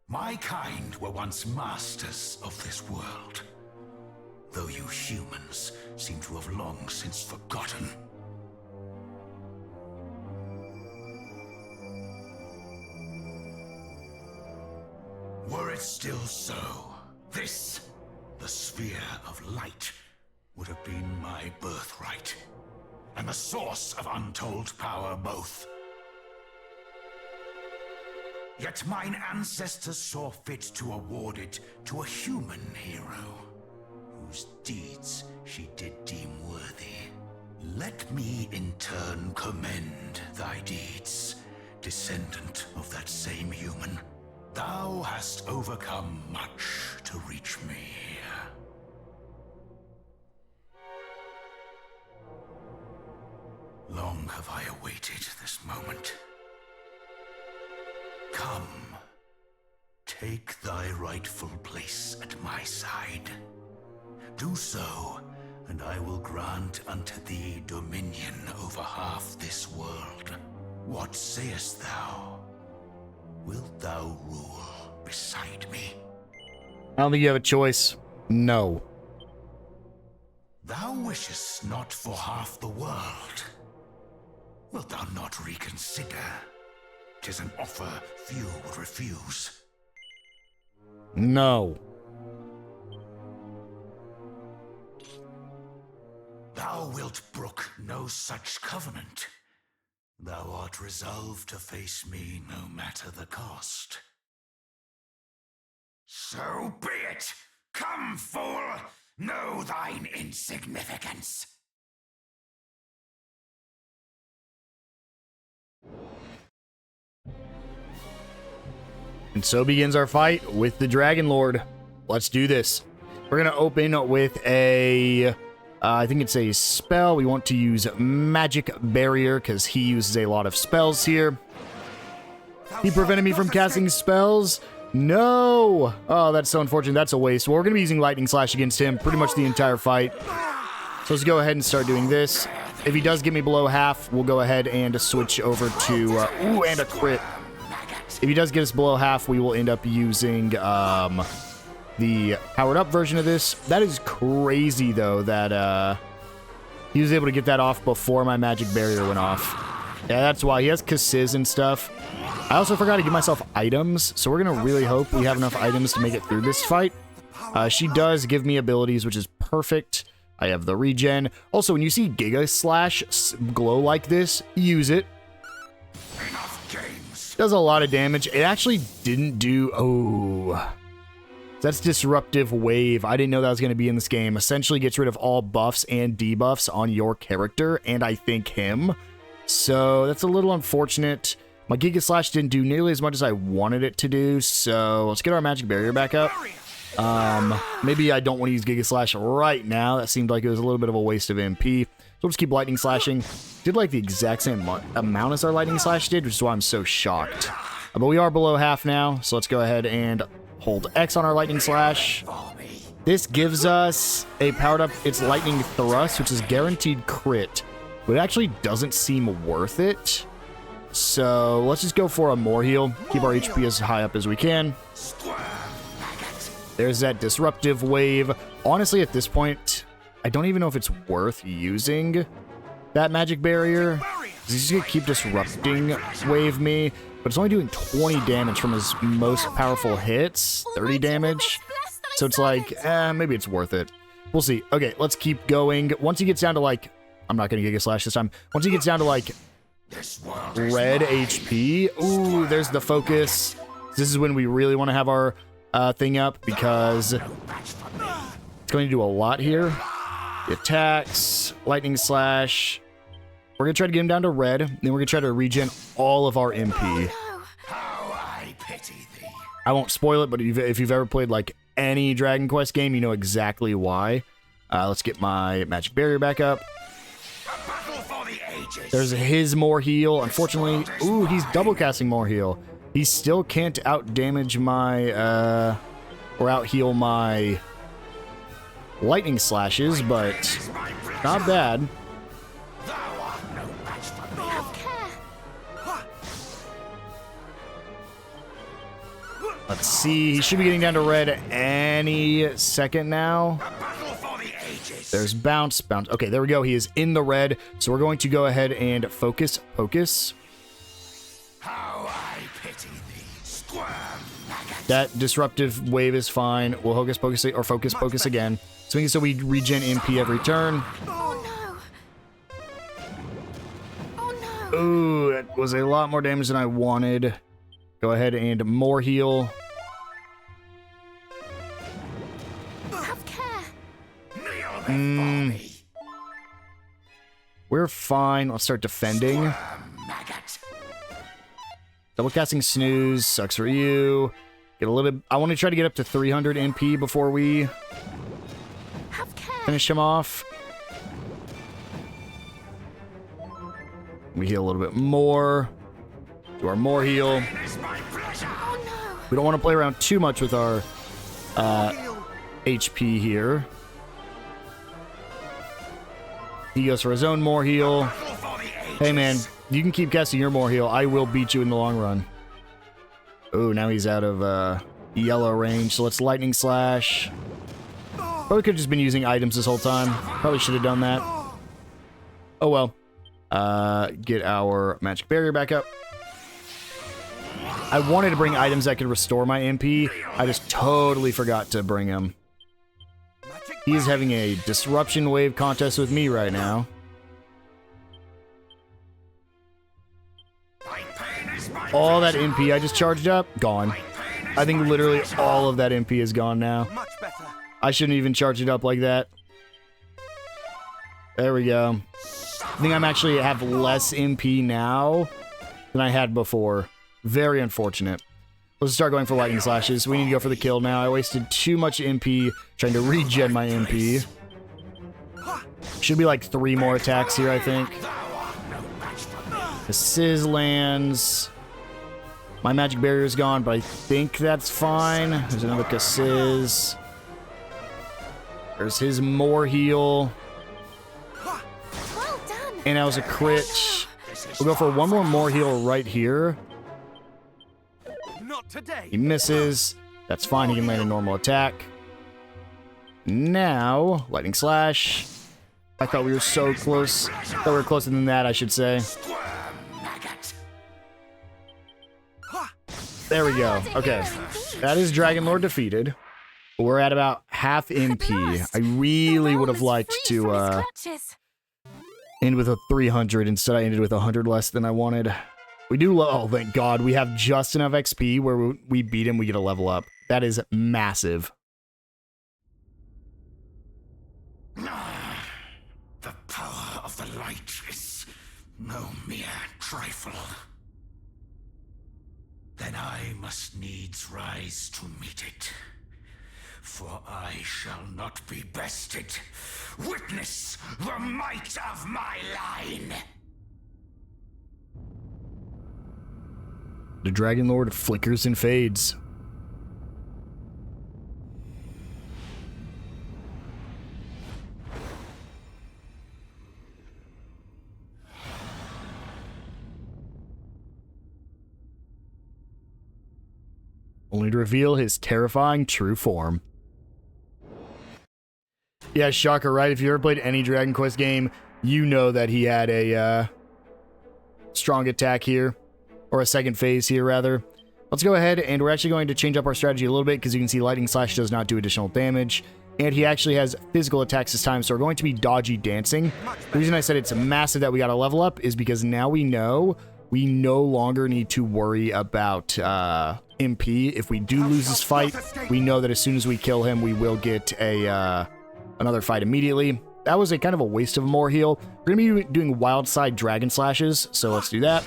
My kind were once masters of this world, though you humans seem to have long since forgotten. Were it still so, this, the sphere of light, would have been my birthright, and the source of untold power both. Yet mine ancestors saw fit to award it to a human hero, whose deeds she did deem worthy. Let me in turn commend thy deeds, descendant of that same human. Thou hast overcome much to reach me. Long have I awaited this moment. Come, take thy rightful place at my side. Do so, and I will grant unto thee dominion over half this world. What sayest thou? Wilt thou rule beside me? I don't think you have a choice. No. Thou wishest not for half the world. Wilt thou not reconsider? 'Tis an offer few would refuse. No. Thou wilt brook no such covenant. Thou art resolved to face me no matter the cost. So be it! Come, fool! Know thine insignificance! And so begins our fight with the Dragonlord. Let's do this. We're going to open with a... I think it's a spell. We want to use Magic Barrier because he uses a lot of spells here. He prevented me from casting spells. No! Oh, that's so unfortunate. That's a waste. Well, we're going to be using Lightning Slash against him pretty much the entire fight. So let's go ahead and start doing this. If he does get me below half, we'll go ahead and switch over to... ooh, and a crit. If he does get us below half, we will end up using the powered up version of this. That is crazy, though, that he was able to get that off before my magic barrier went off. Yeah, that's why. He has Kassis and stuff. I also forgot to give myself items, so we're going to really hope we have enough items to make it through this fight. She does give me abilities, which is perfect. I have the regen. Also, when you see Giga Slash glow like this, use it. Does a lot of damage. It actually didn't do... Oh. That's Disruptive Wave. I didn't know that was going to be in this game. Essentially gets rid of all buffs and debuffs on your character, and I think him. So that's a little unfortunate. My Giga Slash didn't do nearly as much as I wanted it to do, so let's get our Magic Barrier back up. Maybe I don't want to use Giga Slash right now. That seemed like it was a little bit of a waste of MP. So we'll just keep Lightning Slashing. Did like the exact same amount as our Lightning Slash did, which is why I'm so shocked. But we are below half now, so let's go ahead and hold X on our Lightning Slash. This gives us a powered up, it's Lightning Thrust, which is guaranteed crit, but it actually doesn't seem worth it. So let's just go for a more heal. Keep our HP as high up as we can. There's that Disruptive Wave. Honestly, at this point, I don't even know if it's worth using that Magic Barrier. He's just going to keep disrupting Wave me, but it's only doing 20 damage from his most powerful hits. 30 damage. So it's like, maybe it's worth it. We'll see. Okay, let's keep going. Once he gets down to like... I'm not going to Giga Slash this time. Once he gets down to like red HP. Ooh, there's the focus. This is when we really want to have our thing up because it's going to do a lot here. The attacks, Lightning Slash. We're going to try to get him down to red. Then we're going to try to regen all of our MP. I won't spoil it, but if you've ever played like any Dragon Quest game, you know exactly why. Let's get my Magic Barrier back up. There's his more heal. Unfortunately, ooh, he's double casting more heal. He still can't out damage my, or out heal my Lightning Slashes, but not bad. Let's see. He should be getting down to red any second now. There's bounce, bounce. Okay, there we go. He is in the red. So we're going to go ahead and focus. That Disruptive Wave is fine. We'll focus again. So we regen MP every turn. Oh no! Ooh, that was a lot more damage than I wanted. Go ahead and more heal. Have care. We're fine. Let's start defending. Double casting Snooze. Sucks for you. Get a little... I want to try to get up to 300 MP before we finish him off. We heal a little bit more. Do our more heal. We don't want to play around too much with our HP here. He goes for his own more heal. Hey man, you can keep casting your more heal. I will beat you in the long run. Oh, now he's out of yellow range. So let's Lightning Slash. Probably could have just been using items this whole time. Probably should have done that. Oh well. Get our Magic Barrier back up. I wanted to bring items that could restore my MP. I just totally forgot to bring them. He's having a disruption wave contest with me right now. All that MP I just charged up, gone. I think literally all of that MP is gone now. I shouldn't even charge it up like that. There we go. I think I'm actually have less MP now than I had before. Very unfortunate. Let's start going for lightning slashes. We need to go for the kill now. I wasted too much MP trying to regen my MP. Should be like 3 more attacks here, I think. The Sizz lands. My magic barrier is gone, but I think that's fine. There's another Sizz. There's his more heal. And that was a crit. We'll go for one more heal right here. Not today. He misses. That's fine. He can land a normal attack. Now, lightning slash. I thought we were so close. I thought we were closer than that, I should say. There we go. Okay. That is Dragonlord defeated. We're at about half MP. I really would have liked to end with a 300. Instead, I ended with 100 less than I wanted. We do, oh, thank God. We have just enough XP where we beat him, we get a level up. That is massive. The power of the light is no mere trifle. Then I must needs rise to meet it. For I shall not be bested. Witness the might of my line! The Dragonlord flickers and fades. Only to reveal his terrifying true form. Yeah, shocker, right? If you ever played any Dragon Quest game, you know that he had a strong attack here. Or a second phase here, rather. Let's go ahead, and we're actually going to change up our strategy a little bit, because you can see Lightning Slash does not do additional damage. And he actually has physical attacks this time, so we're going to be dodgy dancing. The reason I said it's massive that we got to level up is because now we know we no longer need to worry about MP. If we do lose this fight, we know that as soon as we kill him, we will get a another fight immediately. That was a kind of a waste of a more heal. We're going to be doing Wild Side Dragon Slashes, so let's do that.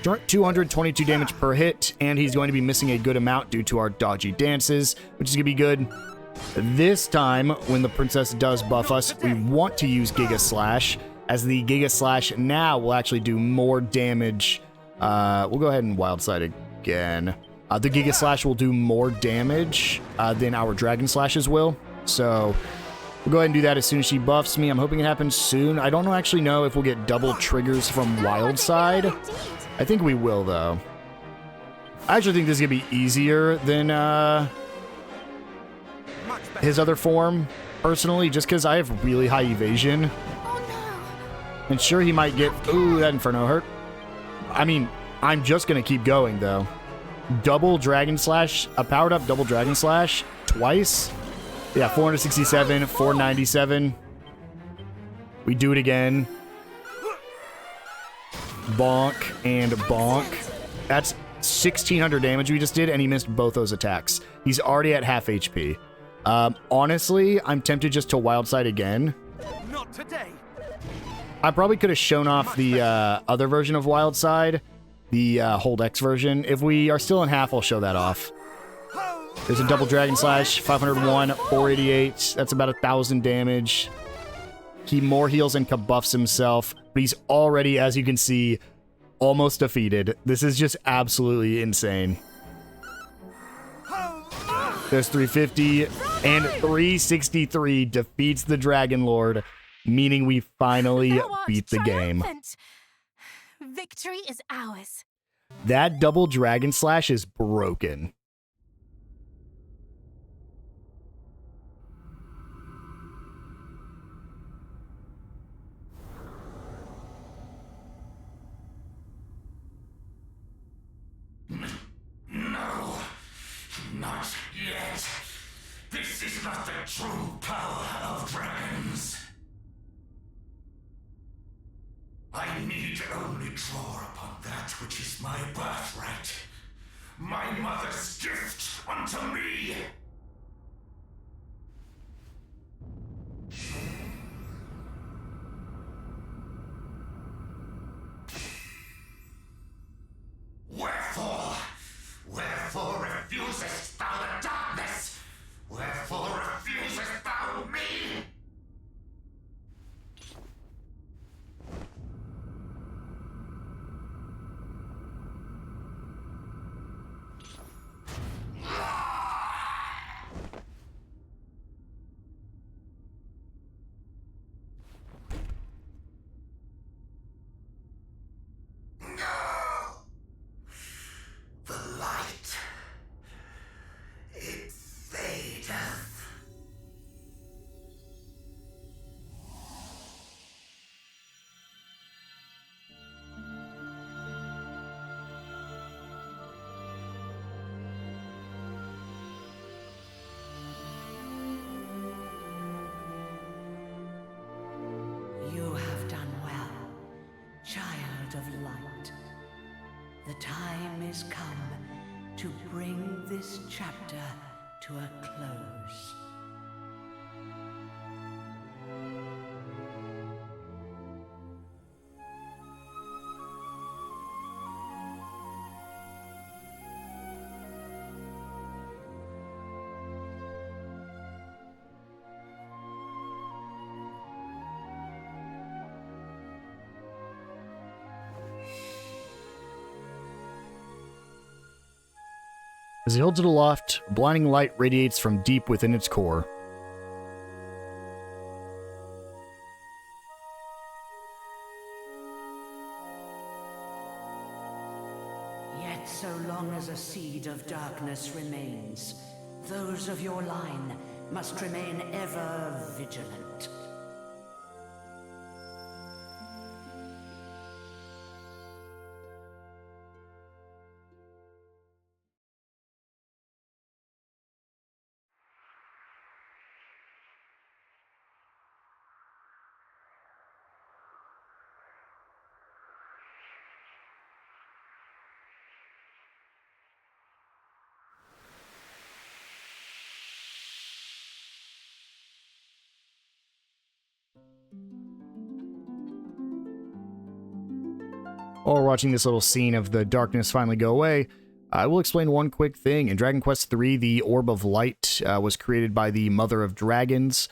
222 damage per hit, and he's going to be missing a good amount due to our dodgy dances, which is going to be good. This time, when the princess does buff us, we want to use Giga Slash, as the Giga Slash now will actually do more damage. We'll go ahead and Wild Side again. The Giga Slash will do more damage than our Dragon Slashes will, so we'll go ahead and do that as soon as she buffs me. I'm hoping it happens soon. I don't actually know if we'll get double triggers from Wild Side. I think we will, though. I actually think this is going to be easier than his other form, personally, just because I have really high evasion. And sure, he might get... Ooh, that Inferno hurt. I mean, I'm just going to keep going, though. Double Dragon Slash, a powered up double Dragon Slash, twice. Yeah, 467, 497. We do it again. Bonk and bonk. That's 1,600 damage we just did, and he missed both those attacks. He's already at half HP. Honestly, I'm tempted just to Wild Side again. Not today. I probably could have shown off the other version of Wild Side, the Hold X version. If we are still in half, I'll show that off. There's a double Dragon Slash, 501, 488. That's about 1,000 damage. He more heals and kabuffs himself, but he's already, as you can see, almost defeated. This is just absolutely insane. There's 350, and 363 defeats the Dragonlord, meaning we finally beat the game. Victory is ours. That double Dragon Slash is broken. true power of dragons. I need only draw upon that which is my birthright, my mother's gift unto me. Wherefore refusest thou the darkness? Wherefore refusest thou me? You have done well, child of light. The time is come to bring this chapter to a close. As he holds it aloft, a blinding light radiates from deep within its core. Yet so long as a seed of darkness remains, those of your line must remain ever vigilant. While we're watching this little scene of the darkness finally go away, I will explain one quick thing. In Dragon Quest III, the Orb of Light was created by the Mother of Dragons.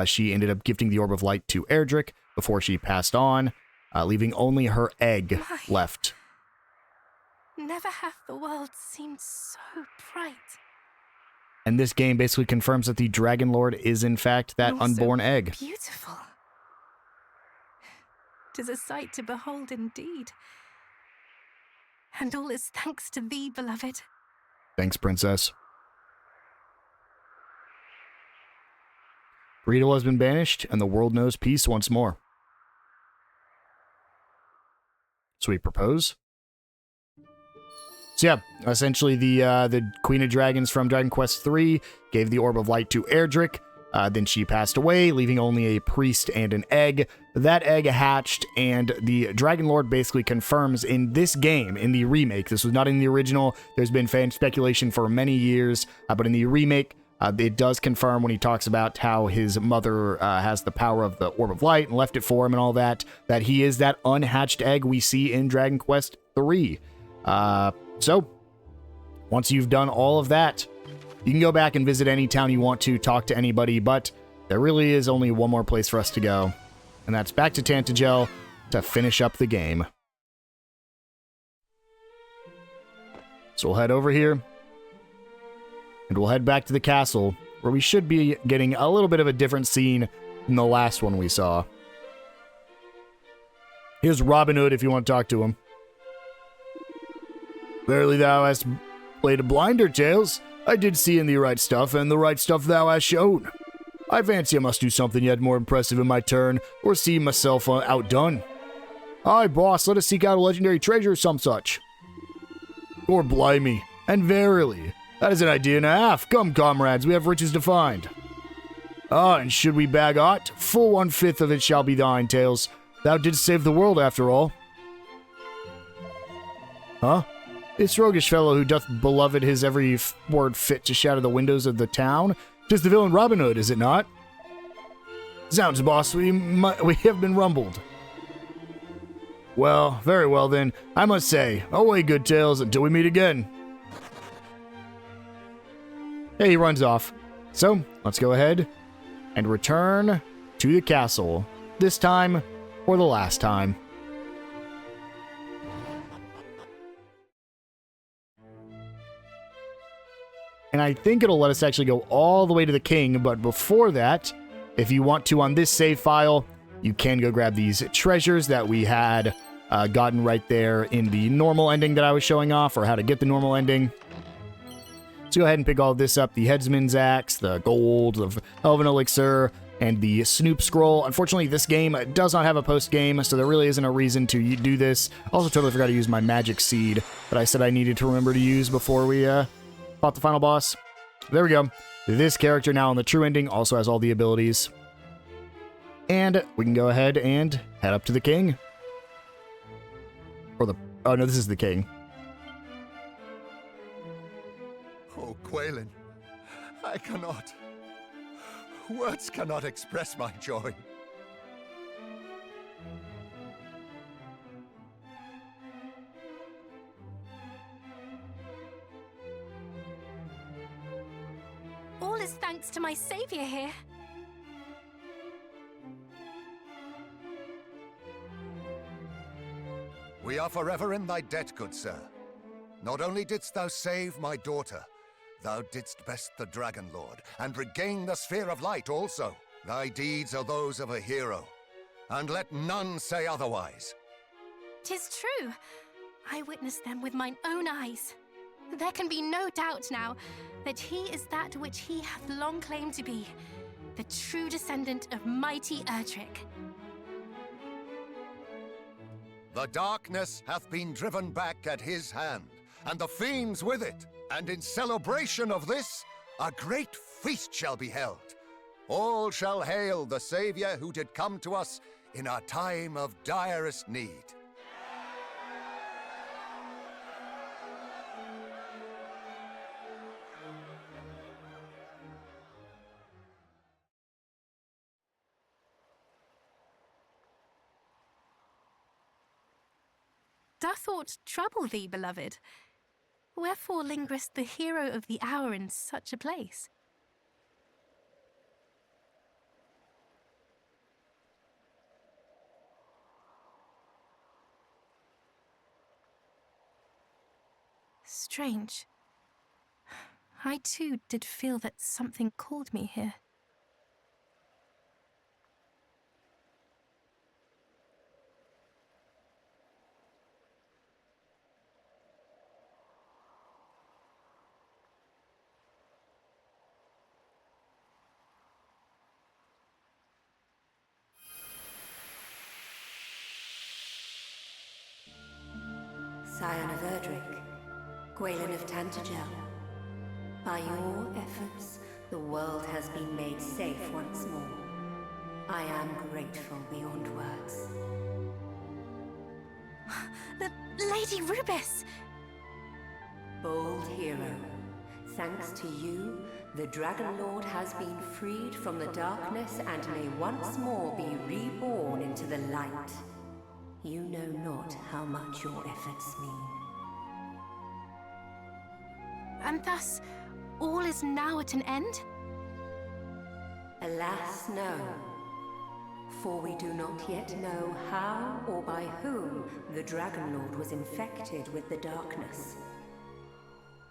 She ended up gifting the Orb of Light to Erdrick before she passed on, leaving only her egg left. Never hath the world seemed so bright. And this game basically confirms that the Dragonlord is in fact that Also unborn egg. Beautiful. 'Tis a sight to behold indeed. And all is thanks to thee, beloved. Thanks, Princess. Greedle has been banished, and the world knows peace once more. So we propose? So yeah, essentially the Queen of Dragons from Dragon Quest III gave the Orb of Light to Erdrick. Then she passed away, leaving only a priest and an egg. That egg hatched, and the Dragonlord basically confirms in this game, in the remake, this was not in the original, there's been fan speculation for many years, but in the remake, it does confirm when he talks about how his mother has the power of the Orb of Light and left it for him and all that, that he is that unhatched egg we see in Dragon Quest III. So, once you've done all of that, you can go back and visit any town you want to, talk to anybody, but there really is only one more place for us to go, and that's back to Tantagel to finish up the game. So we'll head over here, and we'll head back to the castle, where we should be getting a little bit of a different scene than the last one we saw. Here's Robin Hood if you want to talk to him. Verily thou hast played a blinder, Tails. I did see in thee right stuff, and the right stuff thou hast shown. I fancy I must do something yet more impressive in my turn, or see myself outdone. Aye, boss, let us seek out a legendary treasure or some such. Or blimey, and verily, that is an idea and a half. Come, comrades, we have riches to find. Ah, and should we bag aught, full 1/5 of it shall be thine, Tails. Thou didst save the world after all. Huh? This roguish fellow who doth beloved his every word fit to shatter the windows of the town? 'Tis the villain Robin Hood, is it not? Zounds, boss, we have been rumbled. Well, very well then. I must say, away, good Tails, until we meet again. Hey, he runs off. So, let's go ahead and return to the castle. This time, for the last time. And I think it'll let us actually go all the way to the king, but before that, if you want to on this save file, you can go grab these treasures that we had gotten right there in the normal ending that I was showing off, or how to get the normal ending. So go ahead and pick all this up: the headsman's axe, the gold, the elven elixir, and the Snoop scroll. Unfortunately, this game does not have a post-game, so there really isn't a reason to do this. Also totally forgot to use my magic seed that I said I needed to remember to use before we fought the final boss. There we go. This character now in the true ending also has all the abilities. And we can go ahead and head up to the king. Or the... Oh, no, this is the king. Oh, Gwaelin, I cannot. Words cannot express my joy. All is thanks to my savior here. We are forever in thy debt, good sir. Not only didst thou save my daughter, thou didst best the Dragonlord, and regain the Sphere of Light also. Thy deeds are those of a hero, and let none say otherwise. 'Tis true. I witnessed them with mine own eyes. There can be no doubt now that he is that which he hath long claimed to be, the true descendant of mighty Erdrick. The darkness hath been driven back at his hand, and the fiends with it. And in celebration of this, a great feast shall be held. All shall hail the Savior who did come to us in our time of direst need. Doth aught trouble thee, beloved? Wherefore lingerest the hero of the hour in such a place? Strange. I too did feel that something called me here. Scion of Erdrick, Gwaelin of Tantagel. By your efforts, the world has been made safe once more. I am grateful beyond words. Lady Rubis! Bold hero, thanks to you, the Dragonlord has been freed from the darkness and may once more be reborn into the light. You know not how much your efforts mean. And thus, all is now at an end? Alas, no. For we do not yet know how or by whom the Dragonlord was infected with the darkness.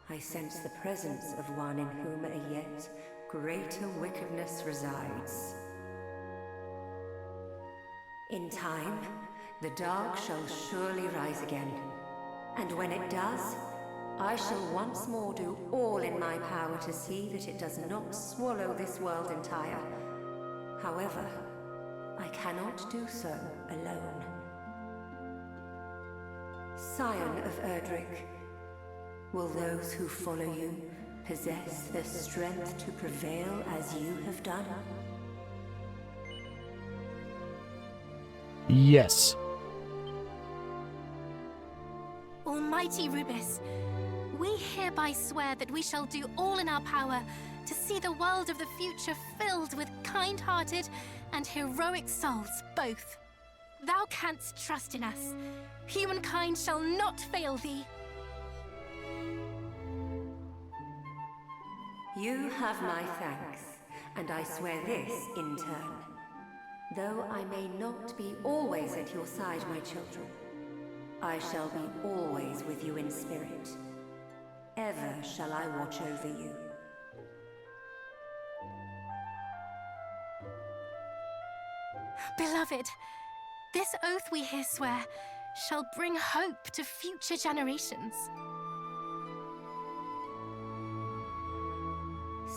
I sense the presence of one in whom a yet greater wickedness resides. In time, the dark shall surely rise again, and when it does, I shall once more do all in my power to see that it does not swallow this world entire. However, I cannot do so alone. Scion of Erdrick, will those who follow you possess the strength to prevail as you have done? Yes. Almighty Rubis, we hereby swear that we shall do all in our power to see the world of the future filled with kind-hearted and heroic souls both. Thou canst trust in us. Humankind shall not fail thee. You have my thanks, and I swear this in turn. Though I may not be always at your side, my children, I shall be always with you in spirit. Ever shall I watch over you. Beloved, this oath we here swear shall bring hope to future generations.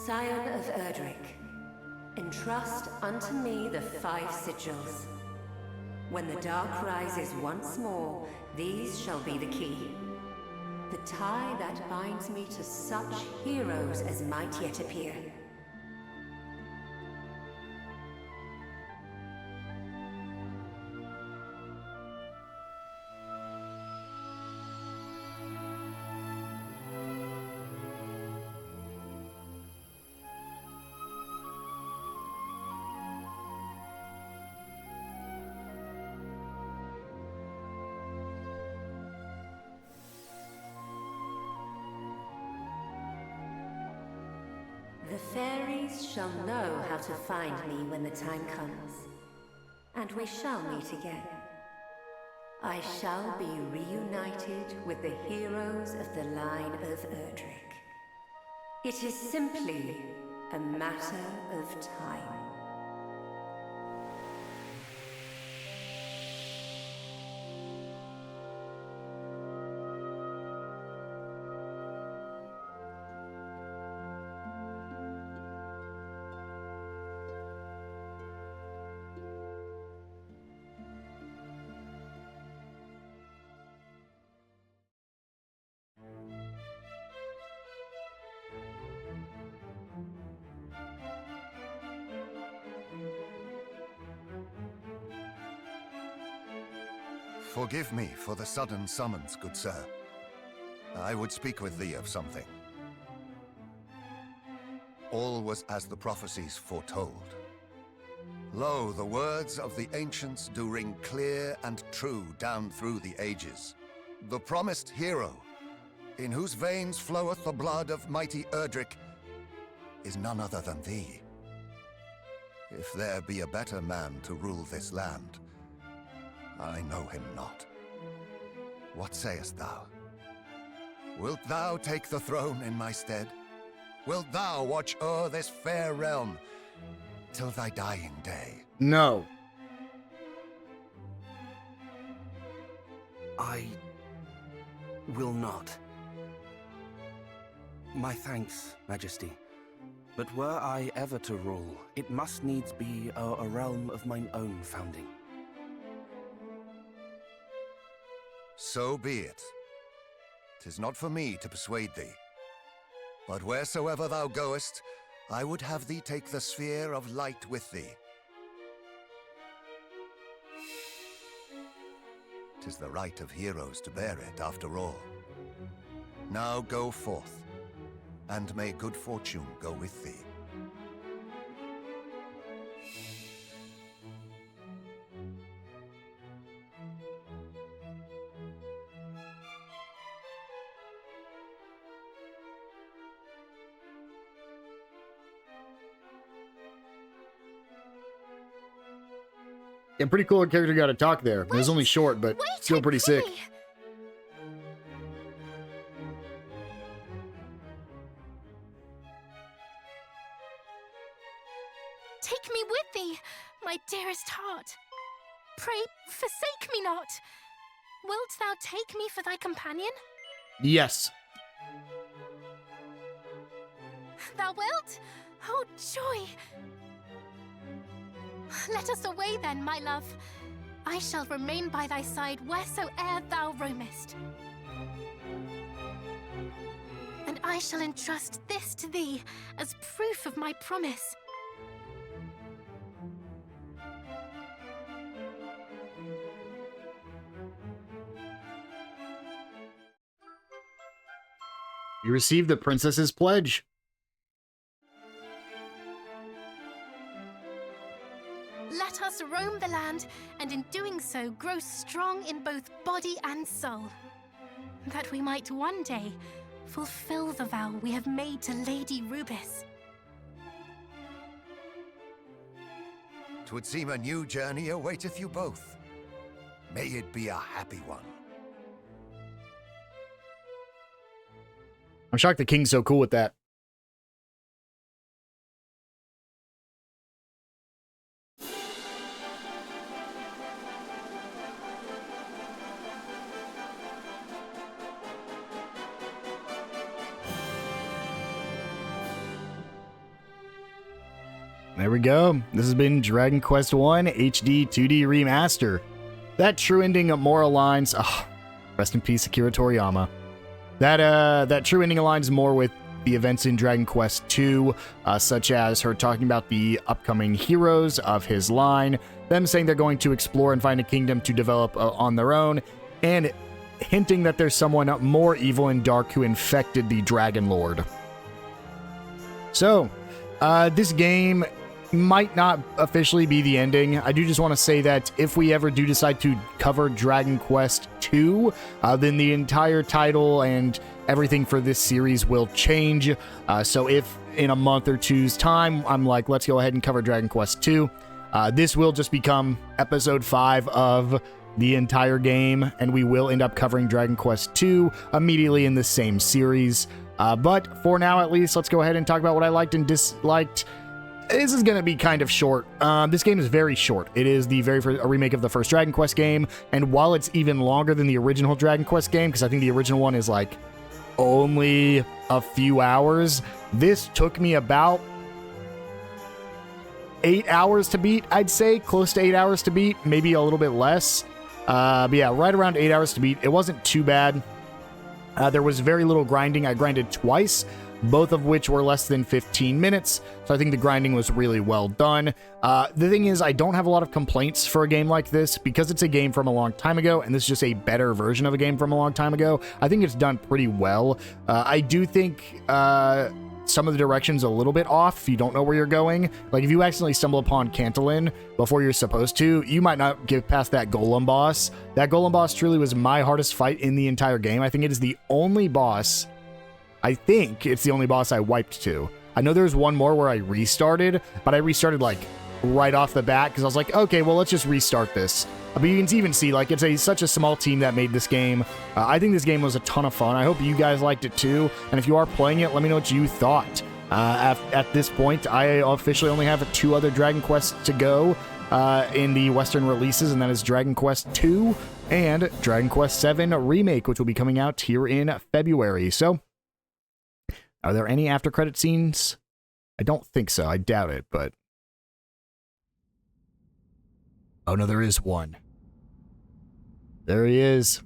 Scion of Erdrick, entrust unto me the 5 sigils. When the dark rises once more, these shall be the key. The tie that binds me to such heroes as might yet appear. The fairies shall know how to find me when the time comes, and we shall meet again. I shall be reunited with the heroes of the line of Erdrick. It is simply a matter of time. Forgive me for the sudden summons, good sir. I would speak with thee of something. All was as the prophecies foretold. Lo, the words of the ancients do ring clear and true down through the ages. The promised hero, in whose veins floweth the blood of mighty Erdrick, is none other than thee. If there be a better man to rule this land, I know him not. What sayest thou? Wilt thou take the throne in my stead? Wilt thou watch o'er this fair realm till thy dying day? No. I will not. My thanks, Majesty. But were I ever to rule, it must needs be a realm of mine own founding. So be it. 'Tis not for me to persuade thee. But wheresoever thou goest, I would have thee take the sphere of light with thee. 'Tis the right of heroes to bear it, after all. Now go forth, and may good fortune go with thee. Yeah, pretty cool character got to talk there. It was only short, but still pretty sick. Take me with thee, my dearest heart. Pray, forsake me not. Wilt thou take me for thy companion? Yes. Thou wilt? Oh, joy! Let us away then, my love. I shall remain by thy side wheresoe'er thou roamest. And I shall entrust this to thee as proof of my promise. You received the princess's pledge. Let us roam the land, and in doing so grow strong in both body and soul, that we might one day fulfill the vow we have made to Lady Rubis. 'Twould seem a new journey awaiteth you both. May it be a happy one. I'm shocked the king's so cool with that. There we go. This has been Dragon Quest 1 HD 2D Remaster. That true ending more aligns... Oh, rest in peace, Akira Toriyama. That true ending aligns more with the events in Dragon Quest 2, such as her talking about the upcoming heroes of his line, them saying they're going to explore and find a kingdom to develop on their own, and hinting that there's someone more evil and dark who infected the Dragonlord. So, this game might not officially be the ending. I do just want to say that if we ever do decide to cover Dragon Quest 2, then the entire title and everything for this series will change. So if in a month or two's time, I'm like, let's go ahead and cover Dragon Quest 2, this will just become episode 5 of the entire game, and we will end up covering Dragon Quest 2 immediately in the same series. But for now, at least, let's go ahead and talk about what I liked and disliked. This is going to be kind of short. This game is very short. It is the very first remake of the first Dragon Quest game, and while it's even longer than the original Dragon Quest game, because I think the original one is like only a few hours, this took me about 8 hours to beat, I'd say. Close to 8 hours to beat, maybe a little bit less. But yeah, right around 8 hours to beat. It wasn't too bad. There was very little grinding. I grinded twice, both of which were less than 15 minutes, so I think the grinding was really well done. The thing is, I don't have a lot of complaints for a game like this, because it's a game from a long time ago, and this is just a better version of a game from a long time ago. I think it's done pretty well. I do think some of the direction's a little bit off if you don't know where you're going. Like, if you accidentally stumble upon Cantillon before you're supposed to, you might not get past that Golem boss. That Golem boss truly was my hardest fight in the entire game. I think it is the only boss... I think it's the only boss I wiped to. I know there's one more where I restarted, but I restarted like right off the bat because I was like, okay, well, let's just restart this. But you can even see, like, it's such a small team that made this game. I think this game was a ton of fun. I hope you guys liked it too. And if you are playing it, let me know what you thought. At this point, I officially only have 2 other Dragon Quests to go in the Western releases, and that is Dragon Quest 2 and Dragon Quest 7 Remake, which will be coming out here in February. So, are there any after credit scenes? I don't think so. I doubt it, but... Oh no, there is one. There he is.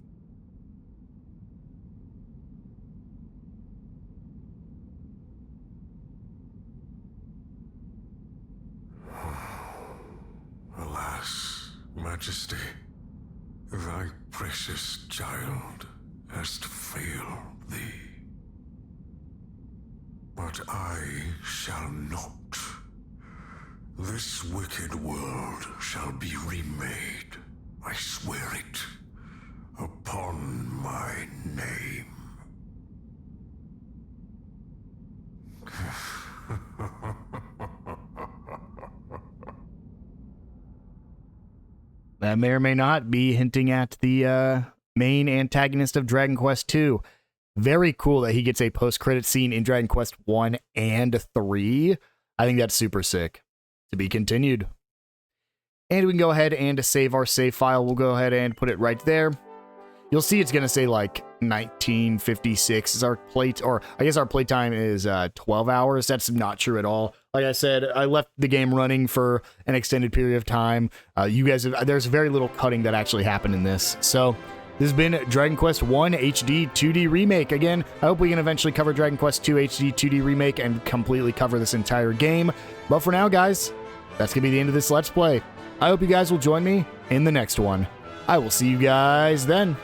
Alas, Majesty, thy precious child hast failed thee. But I shall not. This wicked world shall be remade. I swear it. Upon my name. That may or may not be hinting at the main antagonist of Dragon Quest 2. Very cool that he gets a post-credit scene in Dragon Quest 1 and 3. I think that's super sick. To be continued. And we can go ahead and save our save file. We'll go ahead and put it right there. You'll see it's going to say like 1956 is our plate, or I guess our playtime is 12 hours. That's not true at all. Like I said, I left the game running for an extended period of time. There's very little cutting that actually happened in this. So... this has been Dragon Quest 1 HD 2D Remake. Again, I hope we can eventually cover Dragon Quest 2 HD 2D Remake and completely cover this entire game. But for now, guys, that's going to be the end of this Let's Play. I hope you guys will join me in the next one. I will see you guys then.